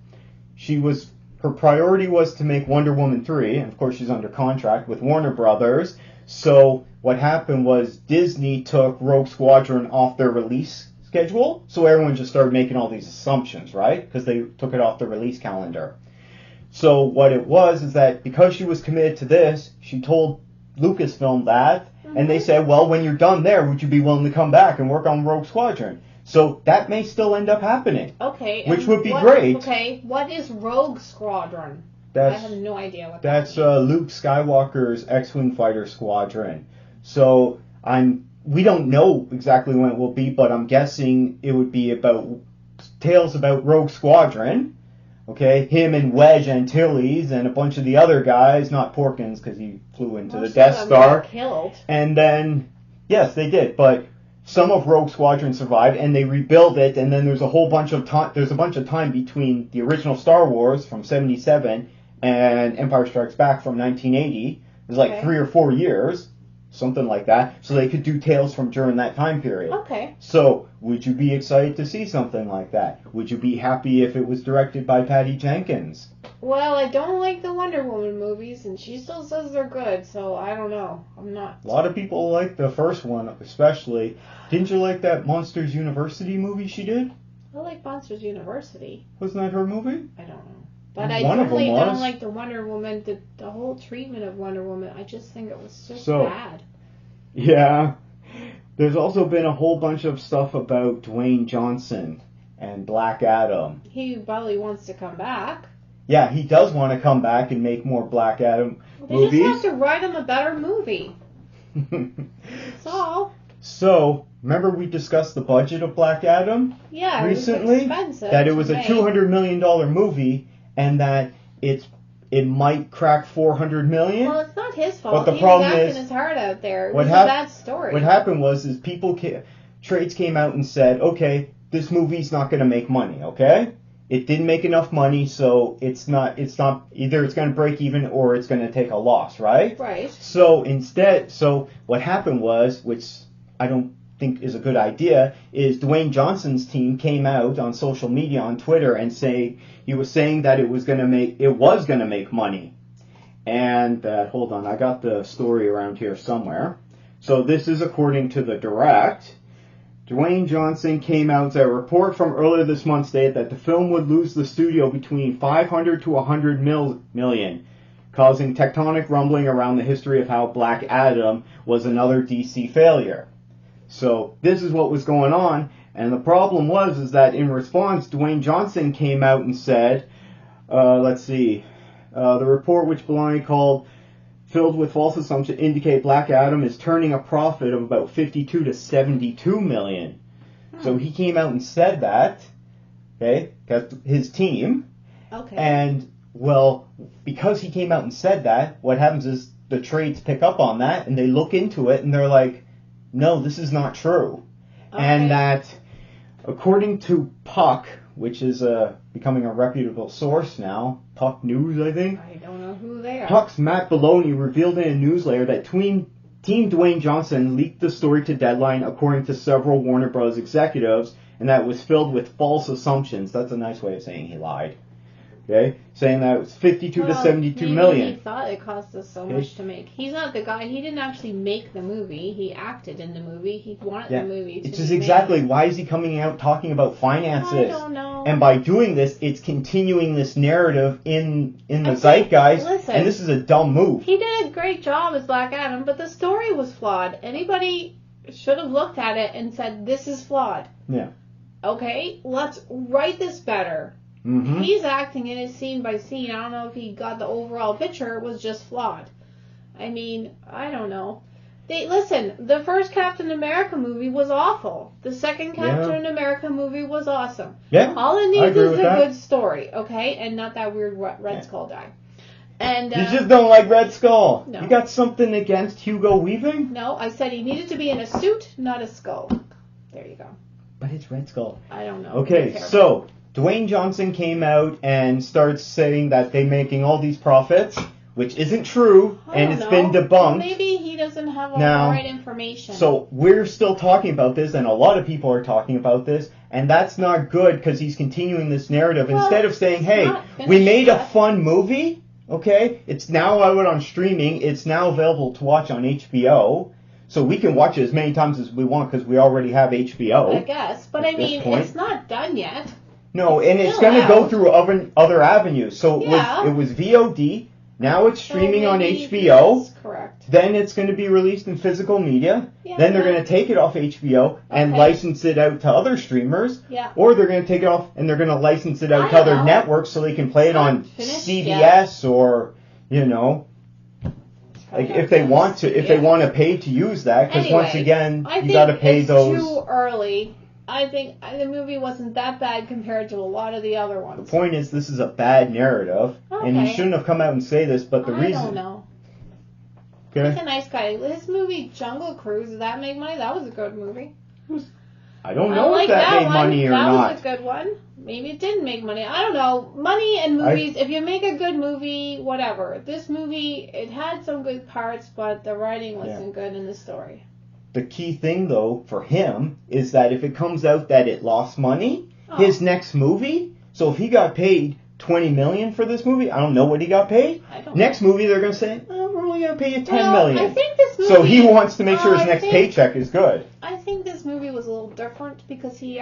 her priority was to make Wonder Woman 3, and of course she's under contract with Warner Brothers. So what happened was Disney took Rogue Squadron off their release schedule, so everyone just started making all these assumptions, right? Because they took it off the release calendar. So what it was is that because she was committed to this, she told Lucasfilm that, and they said, well, when you're done there, would you be willing to come back and work on Rogue Squadron? So that may still end up happening. Okay. Which would be great. Okay, what is Rogue Squadron? I have no idea what that means. That's Luke Skywalker's X-Wing fighter squadron. So we don't know exactly when it will be, but I'm guessing it would be about tales about Rogue Squadron. Okay, him and Wedge Antilles and a bunch of the other guys, not Porkins because he flew into the Death Star. Got killed. And then, yes, they did, but some of Rogue Squadron survived, and they rebuilt it. And then there's a whole bunch of time. There's a bunch of time between the original Star Wars from '77 and Empire Strikes Back from 1980. There's like 3 or 4 years, something like that. So they could do tales from during that time period. Okay. So would you be excited to see something like that? Would you be happy if it was directed by Patty Jenkins? Well, I don't like the Wonder Woman movies, and she still says they're good, so I don't know. I'm not... A lot of people like the first one, especially. Didn't you like that Monsters University movie she did? I like Monsters University. Wasn't that her movie? I don't know. But I definitely don't like the Wonder Woman, the whole treatment of Wonder Woman. I just think it was just bad. Yeah. There's also been a whole bunch of stuff about Dwayne Johnson and Black Adam. He probably wants to come back. Yeah, he does want to come back and make more Black Adam movies. They just have to write him a better movie. That's all. So, remember we discussed the budget of Black Adam? Yeah, recently? It was expensive. That it was a $200 million movie, and that it might crack $400 million. Well, it's not his fault. But the problem was acting is, his heart out there. It was a bad story. What happened was trades came out and said, okay, this movie's not going to make money, okay? It didn't make enough money, so it's not either it's going to break even or it's going to take a loss, right? Right. So what happened was, which I don't think is a good idea, is Dwayne Johnson's team came out on social media on Twitter and he was saying that it was going to make money. And hold on, I got the story around here somewhere. So this is according to the Direct. Dwayne Johnson came out, a report from earlier this month stated that the film would lose the studio between $500 to $100 million, causing tectonic rumbling around the history of how Black Adam was another DC failure. So this is what was going on, And the problem is that in response, Dwayne Johnson came out and said, the report which Belloni called filled with false assumptions indicate Black Adam is turning a profit of about 52 to 72 million. So he came out and said that, okay, that's his team. Okay. And, well, because he came out and said that, what happens is the trades pick up on that and they look into it and they're like, no, this is not true. Okay. And that, according to Puck, which is becoming a reputable source now, Puck News, I think. I don't know who they are. Puck's Matt Belloni revealed in a newsletter that Team Dwayne Johnson leaked the story to Deadline according to several Warner Bros. Executives, and that was filled with false assumptions. That's a nice way of saying he lied. Okay? Saying that it was 52 to 72 million. He thought it cost us so much to make. He's not the guy. He didn't actually make the movie. He acted in the movie. He wanted the movie to be It's just exactly made. Why is he coming out talking about finances? I don't know. And by doing this, it's continuing this narrative in the zeitgeist. Listen, and this is a dumb move. He did a great job as Black Adam, but the story was flawed. Anybody should have looked at it and said, this is flawed. Yeah. Okay? Let's write this better. Mm-hmm. He's acting in it scene by scene. I don't know if he got the overall picture. It was just flawed. I mean, I don't know. The first Captain America movie was awful. The second Captain America movie was awesome. Yeah, all it needs is a good story, okay? And not that weird Red Skull guy. And you just don't like Red Skull. No. You got something against Hugo Weaving? No, I said he needed to be in a suit, not a skull. There you go. But it's Red Skull. I don't know. Okay, so Dwayne Johnson came out and starts saying that they're making all these profits, which isn't true, and it's been debunked. Well, maybe he doesn't have all the right information. So we're still talking about this, and a lot of people are talking about this, and that's not good because he's continuing this narrative. Well, instead of saying, hey, we made a fun movie, okay, it's now out on streaming, it's now available to watch on HBO, so we can watch it as many times as we want because we already have HBO. I guess, but I mean, it's not done yet. No, it's going to go through other avenues. So it was VOD. Now it's streaming on HBO. That's correct. Then it's going to be released in physical media. Yeah, then they're going to take it off HBO and license it out to other streamers. Yeah. Or they're going to take it off and they're going to license it out to other networks so they can play it on CBS or, like if they want to pay to use that. Because once again, you got to pay those. It's too early. I think the movie wasn't that bad compared to a lot of the other ones. The point is, this is a bad narrative, and he shouldn't have come out and say this, but the reason... I don't know. Okay. He's a nice guy. His movie, Jungle Cruise, did that make money? That was a good movie. I don't know if that made money or not. That was a good one. Maybe it didn't make money. I don't know. Money and movies, if you make a good movie, whatever. This movie, it had some good parts, but the writing wasn't good in the story. The key thing, though, for him is that if it comes out that it lost money, his next movie, so if he got paid $20 million for this movie, I don't know what he got paid. Next movie, they're going to say, we're only going to pay you $10 million. I think this movie... So he wants to make sure his next paycheck is good. I think this movie was a little different because he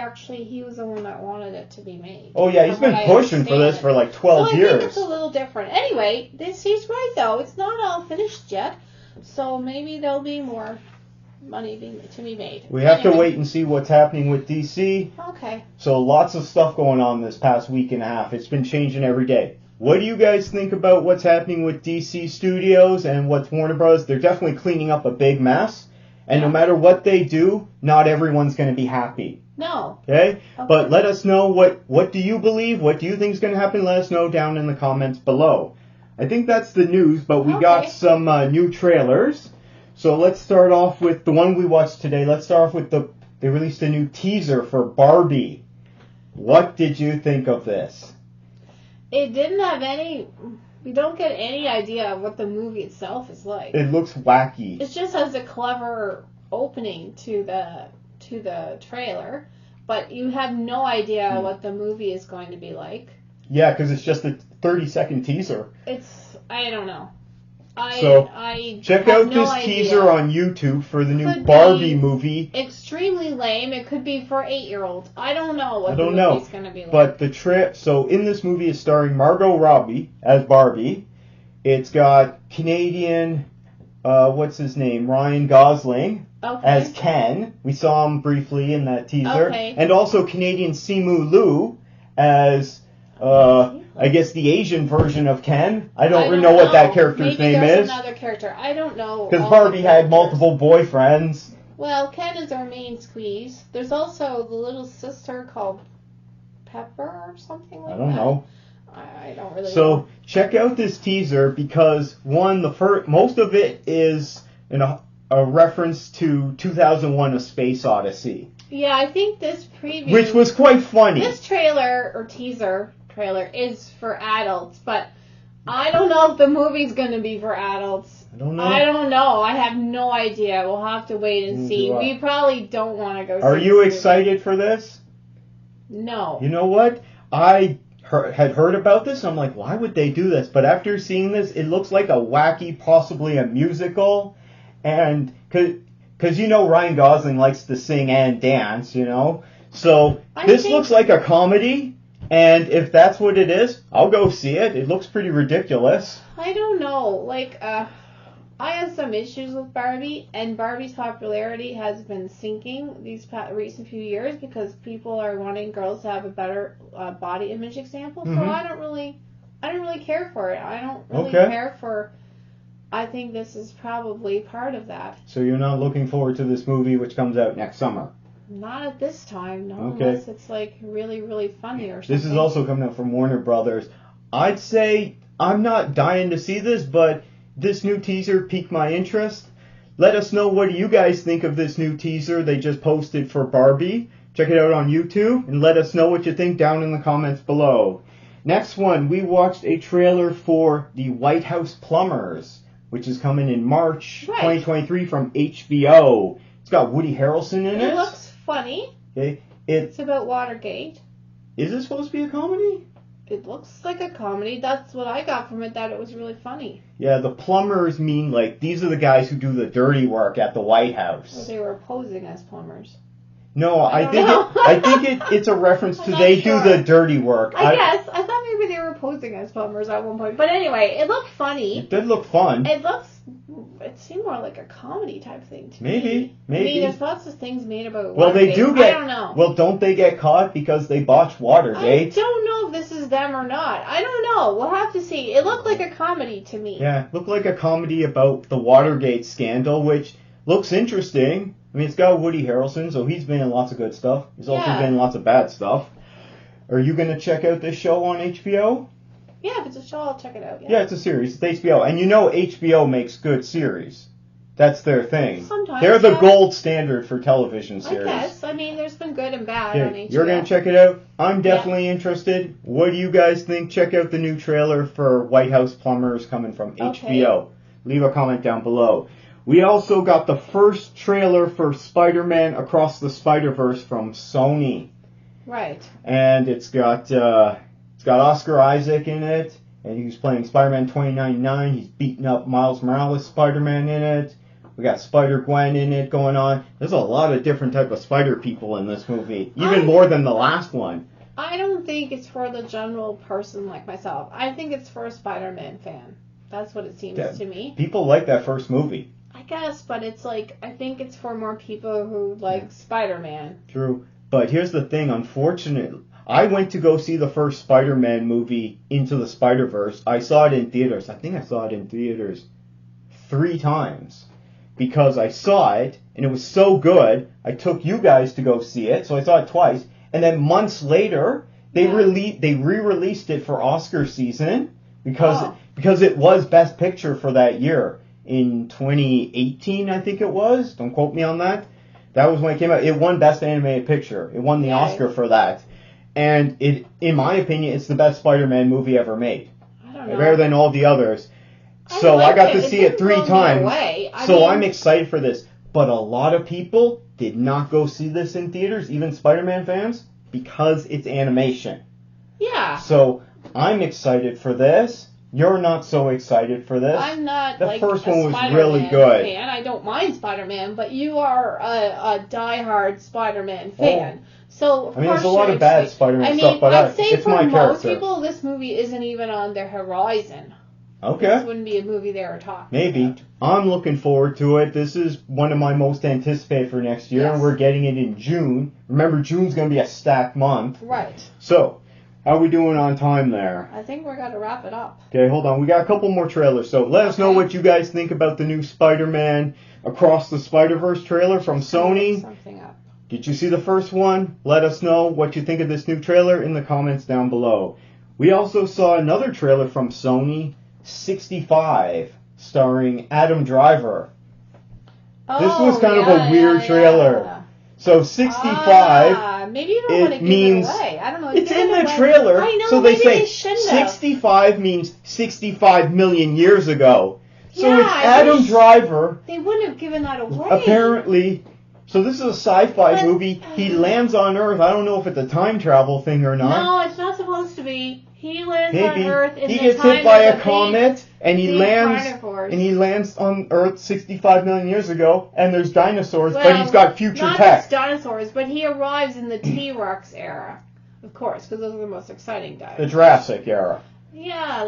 was the one that wanted it to be made. Oh, yeah, he's been pushing for this for like 12 years. I think it's a little different. Anyway, he's right, though. It's not all finished yet, so maybe there'll be more money to be made. We have to wait and see what's happening with DC. Okay. So lots of stuff going on this past week and a half. It's been changing every day. What do you guys think about what's happening with DC Studios and what's Warner Bros? They're definitely cleaning up a big mess. And no matter what they do, not everyone's going to be happy. No. Okay? But let us know what do you believe? What do you think is going to happen? Let us know down in the comments below. I think that's the news, but we got some new trailers. So let's start off with the one we watched today. Let's start off with they released a new teaser for Barbie. What did you think of this? It didn't have we don't get any idea of what the movie itself is like. It looks wacky. It just has a clever opening to the trailer, but you have no idea what the movie is going to be like. Yeah, because it's just a 30-second teaser. I don't know. Check out this teaser on YouTube for the new Barbie movie. Extremely lame. It could be for 8-year-olds. I don't know what the movie's going to be like. But so in this movie is starring Margot Robbie as Barbie. It's got Canadian, what's his name, Ryan Gosling as Ken. We saw him briefly in that teaser. Okay. And also Canadian Simu Liu as, I guess, the Asian version of Ken. I don't know what that character's name Maybe there's is. Another character. I don't know. Because Barbie had multiple boyfriends. Well, Ken is our main squeeze. There's also the little sister called Pepper or something like that. I don't know. I don't really know. So check out this teaser because most of it is a reference to 2001: A Space Odyssey. Yeah, I think this preview, which was quite funny. This trailer or teaser trailer is for adults, but I don't know if the movie's going to be for adults. I don't know. I have no idea. We'll have to wait and see. We probably don't want to go see Are you this excited for this? No. You know what? I had heard about this. I'm like, why would they do this? But after seeing this, it looks like a wacky, possibly a musical. And because Ryan Gosling likes to sing and dance, So this looks like a comedy. And if that's what it is, I'll go see it. It looks pretty ridiculous. I don't know. I have some issues with Barbie, and Barbie's popularity has been sinking these recent few years because people are wanting girls to have a better body image example. So I don't really care for it. I don't really care for. I think this is probably part of that. So you're not looking forward to this movie, which comes out next summer? Not at this time, no. Unless it's really, really funny or something. This is also coming out from Warner Brothers. I'd say I'm not dying to see this, but this new teaser piqued my interest. Let us know what you guys think of this new teaser they just posted for Barbie. Check it out on YouTube and let us know what you think down in the comments below. Next one, we watched a trailer for The White House Plumbers, which is coming in March 2023 from HBO. It's got Woody Harrelson in it. It looks funny. Okay. It's about Watergate. Is it supposed to be a comedy? It looks like a comedy. That's what I got from it, that it was really funny. Yeah, the plumbers mean, these are the guys who do the dirty work at the White House. Well, they were posing as plumbers. No, I think it's a reference to they do the dirty work. I guess. I thought maybe they were posing as plumbers at one point. But anyway, it looked funny. It did look fun. It seemed more like a comedy type thing to me. Maybe. I mean, there's lots of things made about Well, Watergate. they do get. I don't know. Well, don't they get caught because they botched Watergate? I don't know if this is them or not. I don't know. We'll have to see. It looked like a comedy to me. Yeah, it looked like a comedy about the Watergate scandal, which looks interesting. I mean, it's got Woody Harrelson, so he's been in lots of good stuff. He's also been in lots of bad stuff. Are you going to check out this show on HBO? Yeah, if it's a show, I'll check it out. Yeah, it's a series. It's HBO. And HBO makes good series. That's their thing. Sometimes. They're the gold standard for television series. I guess. I mean, there's been good and bad on HBO. You're going to check it out? I'm definitely interested. What do you guys think? Check out the new trailer for White House Plumbers coming from HBO. Leave a comment down below. We also got the first trailer for Spider-Man Across the Spider-Verse from Sony. Right. And it's got Oscar Isaac in it, and he's playing Spider-Man 2099. He's beating up Miles Morales Spider-Man in it. We got Spider-Gwen in it going on. There's a lot of different type of Spider people in this movie, even more than the last one. I don't think it's for the general person like myself. I think it's for a Spider-Man fan. That's what it seems to me. People like that first movie. I guess, but it's I think it's for more people who like Spider-Man. True. But here's the thing, unfortunately, I went to go see the first Spider-Man movie, Into the Spider-Verse. I saw it in theaters. I think I saw it in theaters 3 times. Because I saw it, and it was so good, I took you guys to go see it, so I saw it twice. And then months later, they re-released it for Oscar season, because it was Best Picture for that year. In 2018, I think it was. Don't quote me on that. That was when it came out. It won Best Animated Picture. It won the Oscar for that. And it, in my opinion, it's the best Spider-Man movie ever made. I don't know. Better than all the others. So I got to see it 3 times. I'm excited for this. But a lot of people did not go see this in theaters, even Spider-Man fans, because it's animation. Yeah. So I'm excited for this. You're not so excited for this. I'm not. The first one was really good. Fan. I don't mind Spider-Man, but you are a diehard Spider-Man fan. So of course there's a lot of bad Spider-Man stuff, but I'd say it's for my most character. people, this movie isn't even on their horizon. Okay. This wouldn't be a movie they were talking Maybe. about. I'm looking forward to it. This is one of my most anticipated for next year, and we're getting it in June. Remember, June's going to be a stacked month. Right. So, how are we doing on time there? I think we're going to wrap it up. Okay, hold on. We got a couple more trailers. So, let us know what you guys think about the new Spider-Man Across the Spider-Verse trailer from Sony. Something up. Did you see the first one? Let us know what you think of this new trailer in the comments down below. We also saw another trailer from Sony, 65, starring Adam Driver. This was kind of a weird trailer. Yeah. So 65 maybe you don't want to give it away. I don't know. It's in the trailer. I know, so they say 65 means 65 million years ago. So yeah, it's Adam Driver. They wouldn't have given that away. Apparently. So this is a sci-fi movie. He lands on Earth. I don't know if it's a time travel thing or not. No, it's not supposed to be. He lands on Earth in he the gets time hit by of a comet, and he lands on Earth 65 million years ago, and there's dinosaurs, but he's got future not tech. Not just dinosaurs, but he arrives in the T-Rex era, of course, because those are the most exciting dinosaurs. The Jurassic era. Yeah,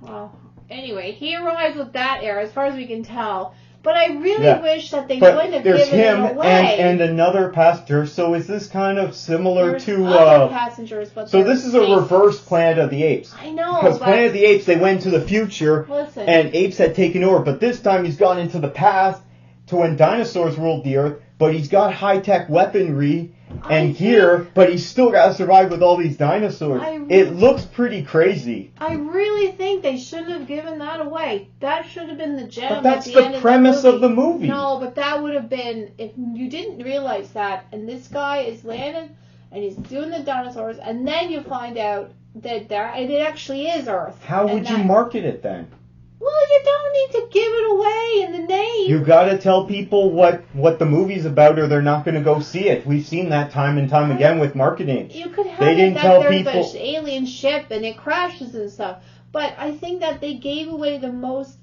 well, anyway, he arrives with that era, as far as we can tell. But I really wish that they wouldn't have given it away. There's him and another passenger. So is this kind of similar to? Other passengers, but so this is a reverse Planet of the Apes. I know. Because Planet of the Apes, they went to the future, and apes had taken over. But this time he's gone into the past to when dinosaurs ruled the Earth. But he's got high-tech weaponry but he's still got to survive with all these dinosaurs. It looks pretty crazy. I really think they shouldn't have given that away. That should have been the gem. But that's the premise of the movie. No, but that would have been, if you didn't realize that, and this guy is landing, and he's doing the dinosaurs, and then you find out that it actually is Earth. How would you market it then? Well, you don't need to give it away in the name. You got to tell people what the movie's about, or they're not going to go see it. We've seen that time and time again with marketing. You could have there's an alien ship and it crashes and stuff. But I think that they gave away the most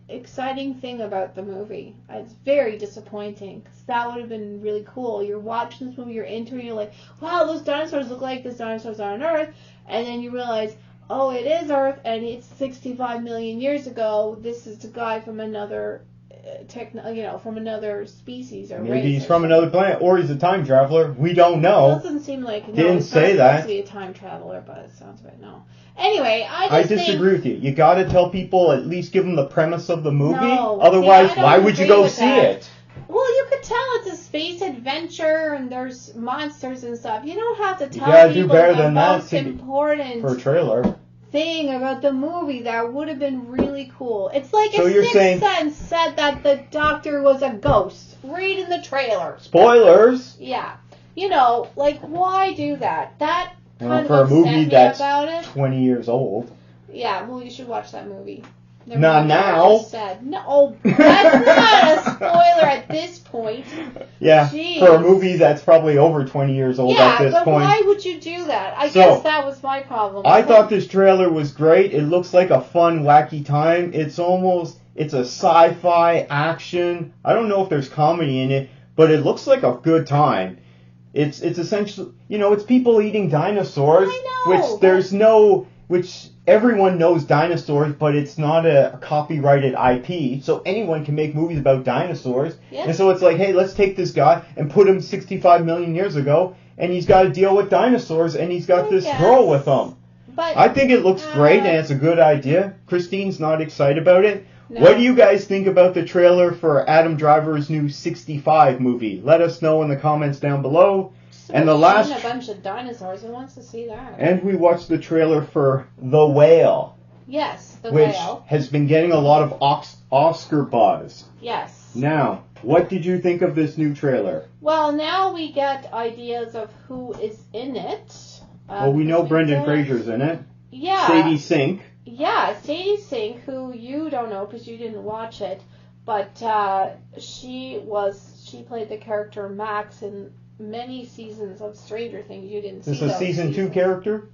exciting thing about the movie. It's very disappointing, because that would have been really cool. You're watching this movie, you're into it, you're like, wow, those dinosaurs look like those dinosaurs are on Earth. And then you realize, oh, it is Earth, and it's 65 million years ago. This is a guy from another, from another species or race. Maybe he's from another planet, or he's a time traveler. We don't know. It doesn't seem like. Didn't say that. He's supposed to be a time traveler, but it sounds right. No. Anyway, I disagree with you. You got to tell people, at least give them the premise of the movie. No. Otherwise, why would you go see it? Well, you could tell it's a space adventure and there's monsters and stuff. You don't have to tell people the most important for a trailer thing about the movie. That would have been really cool. It's like if Sixth Sense said that the doctor was a ghost. Read in the trailer. Spoilers. Yeah. Why do that? That kind for of a movie that's about it. 20 years old. Yeah, well, you should watch that movie. Not now. No, that's not a spoiler at this point. Yeah, Jeez. For a movie that's probably over 20 years old at this point. Yeah, but why would you do that? I guess that was my problem. I thought this trailer was great. It looks like a fun, wacky time. It's a sci-fi action. I don't know if there's comedy in it, but it looks like a good time. It's essentially, it's people eating dinosaurs. I know. Which everyone knows dinosaurs, but it's not a copyrighted IP, so anyone can make movies about dinosaurs. Yes. And so it's like, hey, let's take this guy and put him 65 million years ago, and he's got to deal with dinosaurs, and he's got this girl with him. But I think it looks great, and it's a good idea. Christine's not excited about it. No. What do you guys think about the trailer for Adam Driver's new 65 movie? Let us know in the comments down below. And the last a bunch of dinosaurs. Who wants to see that? And we watched the trailer for The Whale. Yes, The Whale. Which has been getting a lot of Oscar buzz. Yes. Now, what did you think of this new trailer? Well, now we get ideas of who is in it. Well, we know Brendan Fraser's in it. Yeah. Sadie Sink. Yeah, Sadie Sink, who you don't know because you didn't watch it, but she played the character Max in many seasons of Stranger Things. You didn't see This is a season 2 character?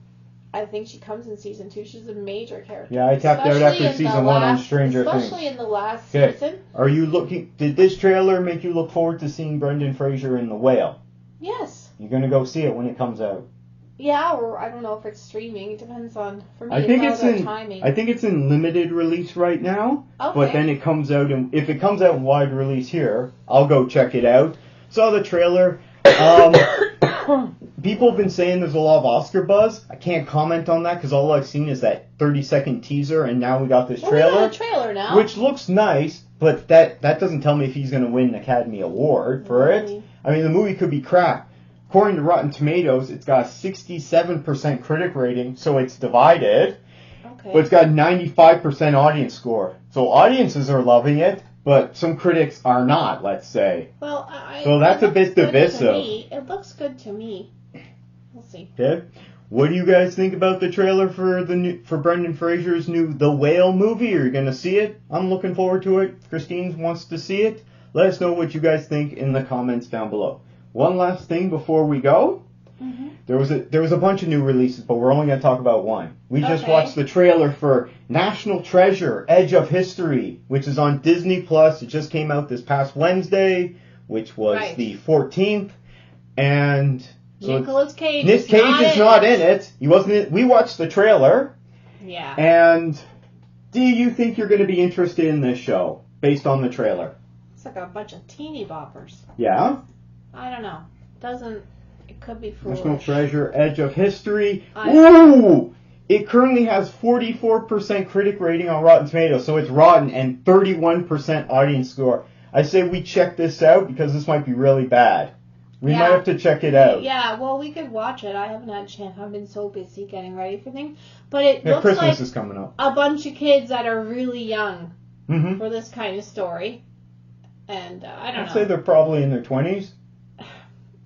I think she comes in season 2. She's a major character. Yeah, I tapped out after season 1 on Stranger Things. Especially in the last season. Did this trailer make you look forward to seeing Brendan Fraser in The Whale? Yes. You're going to go see it when it comes out? Yeah, or I don't know if it's streaming. It depends on, for me, I think it's all about timing. I think it's in limited release right now. Okay. But then it comes out, and if it comes out in wide release here, I'll go check it out. Saw the trailer. People have been saying there's a lot of Oscar buzz. I can't comment on that because all I've seen is that 30-second teaser, and now we got this trailer. We got a trailer now. Which looks nice, but that doesn't tell me if he's going to win an Academy Award for it. I mean, the movie could be crap. According to Rotten Tomatoes, it's got a 67% critic rating, so it's divided. Okay. But it's got a 95% audience score. So audiences are loving it, but some critics are not, let's say. Well, so that's a bit divisive. It looks good to me. We'll see. Okay. What do you guys think about the trailer for Brendan Fraser's new The Whale movie? Are you going to see it? I'm looking forward to it. Christine wants to see it. Let us know what you guys think in the comments down below. One last thing before we go. Mm-hmm. There was a bunch of new releases, but we're only going to talk about one. We just watched the trailer for National Treasure: Edge of History, which is on Disney Plus. It just came out this past Wednesday, which was the 14th, and so Nicolas Cage. Nick Cage is not in it. He wasn't in it. We watched the trailer. Yeah. And do you think you're going to be interested in this show based on the trailer? It's like a bunch of teeny boppers. Yeah. I don't know. It could be foolish. National Treasure: Edge of History. Ooh! It currently has 44% critic rating on Rotten Tomatoes, so it's rotten, and 31% audience score. I say we check this out because this might be really bad. We might have to check it out. Yeah, well, we could watch it. I haven't had a chance. I've been so busy getting ready for things. But it looks Christmas like is coming up. A bunch of kids that are really young for this kind of story. And I don't know. I'd say they're probably in their 20s.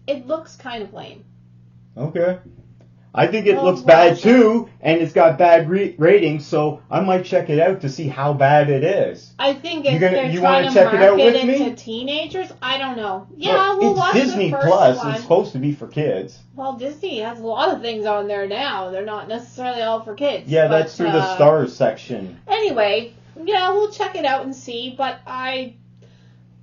It looks kind of lame. Okay. I think it looks bad too, and it's got bad ratings, so I might check it out to see how bad it is. I think if they're trying to market it to teenagers, I don't know. Yeah, we'll watch the first one. It's Disney Plus. It's supposed to be for kids. Well, Disney has a lot of things on there now. They're not necessarily all for kids. Yeah, that's through the stars section. Anyway, yeah, we'll check it out and see, but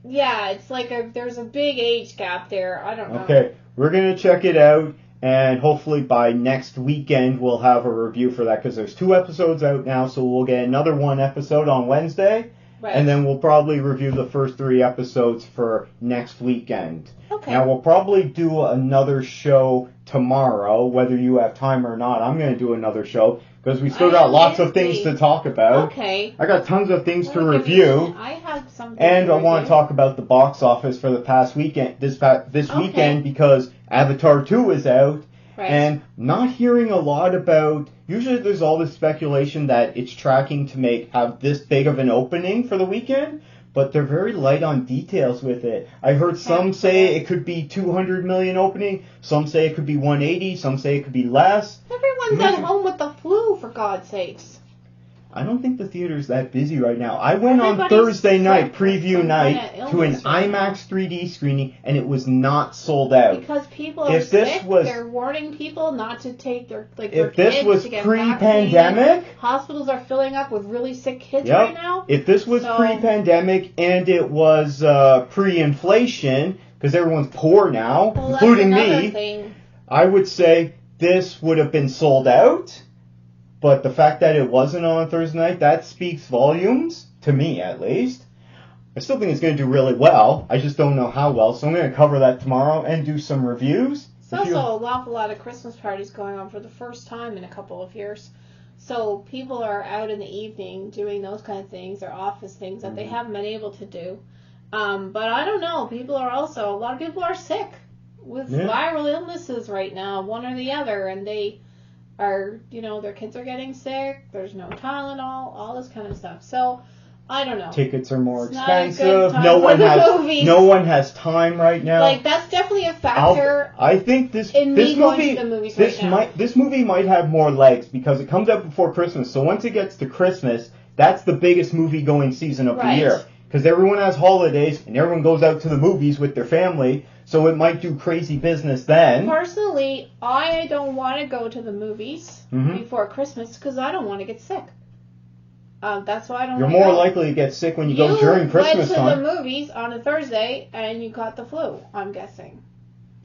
it's like there's a big age gap there. I don't know. Okay, we're going to check it out. And hopefully by next weekend we'll have a review for that because there's 2 episodes out now, so we'll get another 1 episode on Wednesday. Right. And then we'll probably review the first 3 episodes for next weekend. Okay. Now we'll probably do another show tomorrow, whether you have time or not. I'm going to do another show because we still got lots of things to talk about. Okay. I got tons of things to review. I have something. And I want to talk about the box office for the past weekend, this weekend, because Avatar 2 is out. Right. And not hearing a lot about. Usually, there's all this speculation that it's tracking to have this big of an opening for the weekend, but they're very light on details with it. I heard some say it could be 200 million opening, some say it could be 180, some say it could be less. Everyone's at home with the flu, for God's sakes. I don't think the theater's that busy right now. I went on Thursday night, preview night, to an IMAX 3D screening, and it was not sold out. Because people are sick, they're warning people not to take their kids to get vaccinated. If this was pre-pandemic... Hospitals are filling up with really sick kids right now. If this was pre-pandemic and it was pre-inflation, because everyone's poor now, including me, I would say this would have been sold out. But the fact that it wasn't on Thursday night, that speaks volumes, to me at least. I still think it's going to do really well. I just don't know how well. So I'm going to cover that tomorrow and do some reviews. There's also an awful lot of Christmas parties going on for the first time in a couple of years. So people are out in the evening doing those kind of things, or office things that they haven't been able to do. But I don't know. A lot of people are sick with viral illnesses right now, one or the other, and they are, their kids are getting sick, there's no Tylenol, all this kind of stuff. So, I don't know. Tickets are more expensive. No one has time right now. Like, that's definitely a factor. I think this movie might have more legs because it comes out before Christmas. So once it gets to Christmas, that's the biggest movie going season of the year. Because everyone has holidays and everyone goes out to the movies with their family. So it might do crazy business then. Personally, I don't want to go to the movies before Christmas because I don't want to get sick. That's why I don't. You're more likely to get sick when you go during Christmas time. You went to the movies on a Thursday and you got the flu, I'm guessing.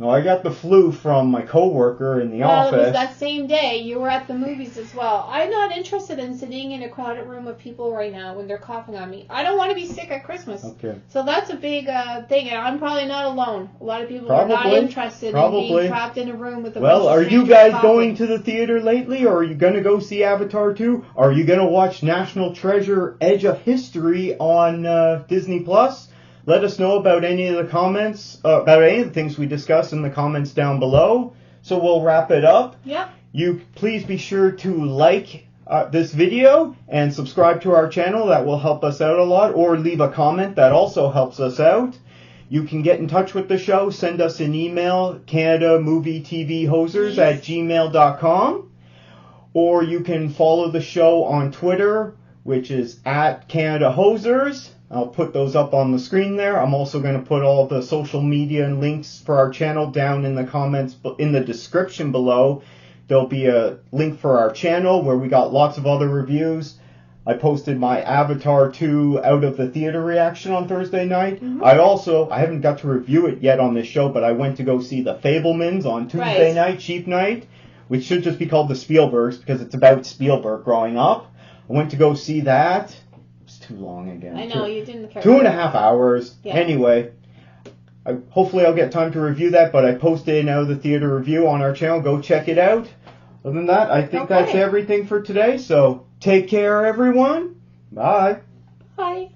No, I got the flu from my coworker in the office. Well, it was that same day you were at the movies as well. I'm not interested in sitting in a crowded room with people right now when they're coughing on me. I don't want to be sick at Christmas. Okay. So that's a big thing, and I'm probably not alone. A lot of people are not interested in being trapped in a room with a bunch of Well, are you strangers guys coughing. going to the theater lately, or are you going to go see Avatar 2? Are you going to watch National Treasure Edge of History on Disney Plus? Let us know about any of the comments, about any of the things we discussed in the comments down below. So we'll wrap it up. Yep. You please be sure to like this video and subscribe to our channel. That will help us out a lot. Or leave a comment. That also helps us out. You can get in touch with the show. Send us an email, CanadaMovieTVHosers@gmail.com. Or you can follow the show on Twitter, which is @CanadaHosers. I'll put those up on the screen there. I'm also going to put all the social media and links for our channel down in the comments, in the description below. There'll be a link for our channel where we got lots of other reviews. I posted my Avatar 2 out of the theater reaction on Thursday night. Mm-hmm. I haven't got to review it yet on this show, but I went to go see The Fabelmans on Tuesday night, cheap night, which should just be called The Spielbergs because it's about Spielberg growing up. I went to go see that. Too long again. I know, you didn't care. 2.5 hours. Yeah. Anyway, hopefully I'll get time to review that, but I posted now the theater review on our channel. Go check it out. Other than that, I think that's everything for today. So take care, everyone. Bye. Bye.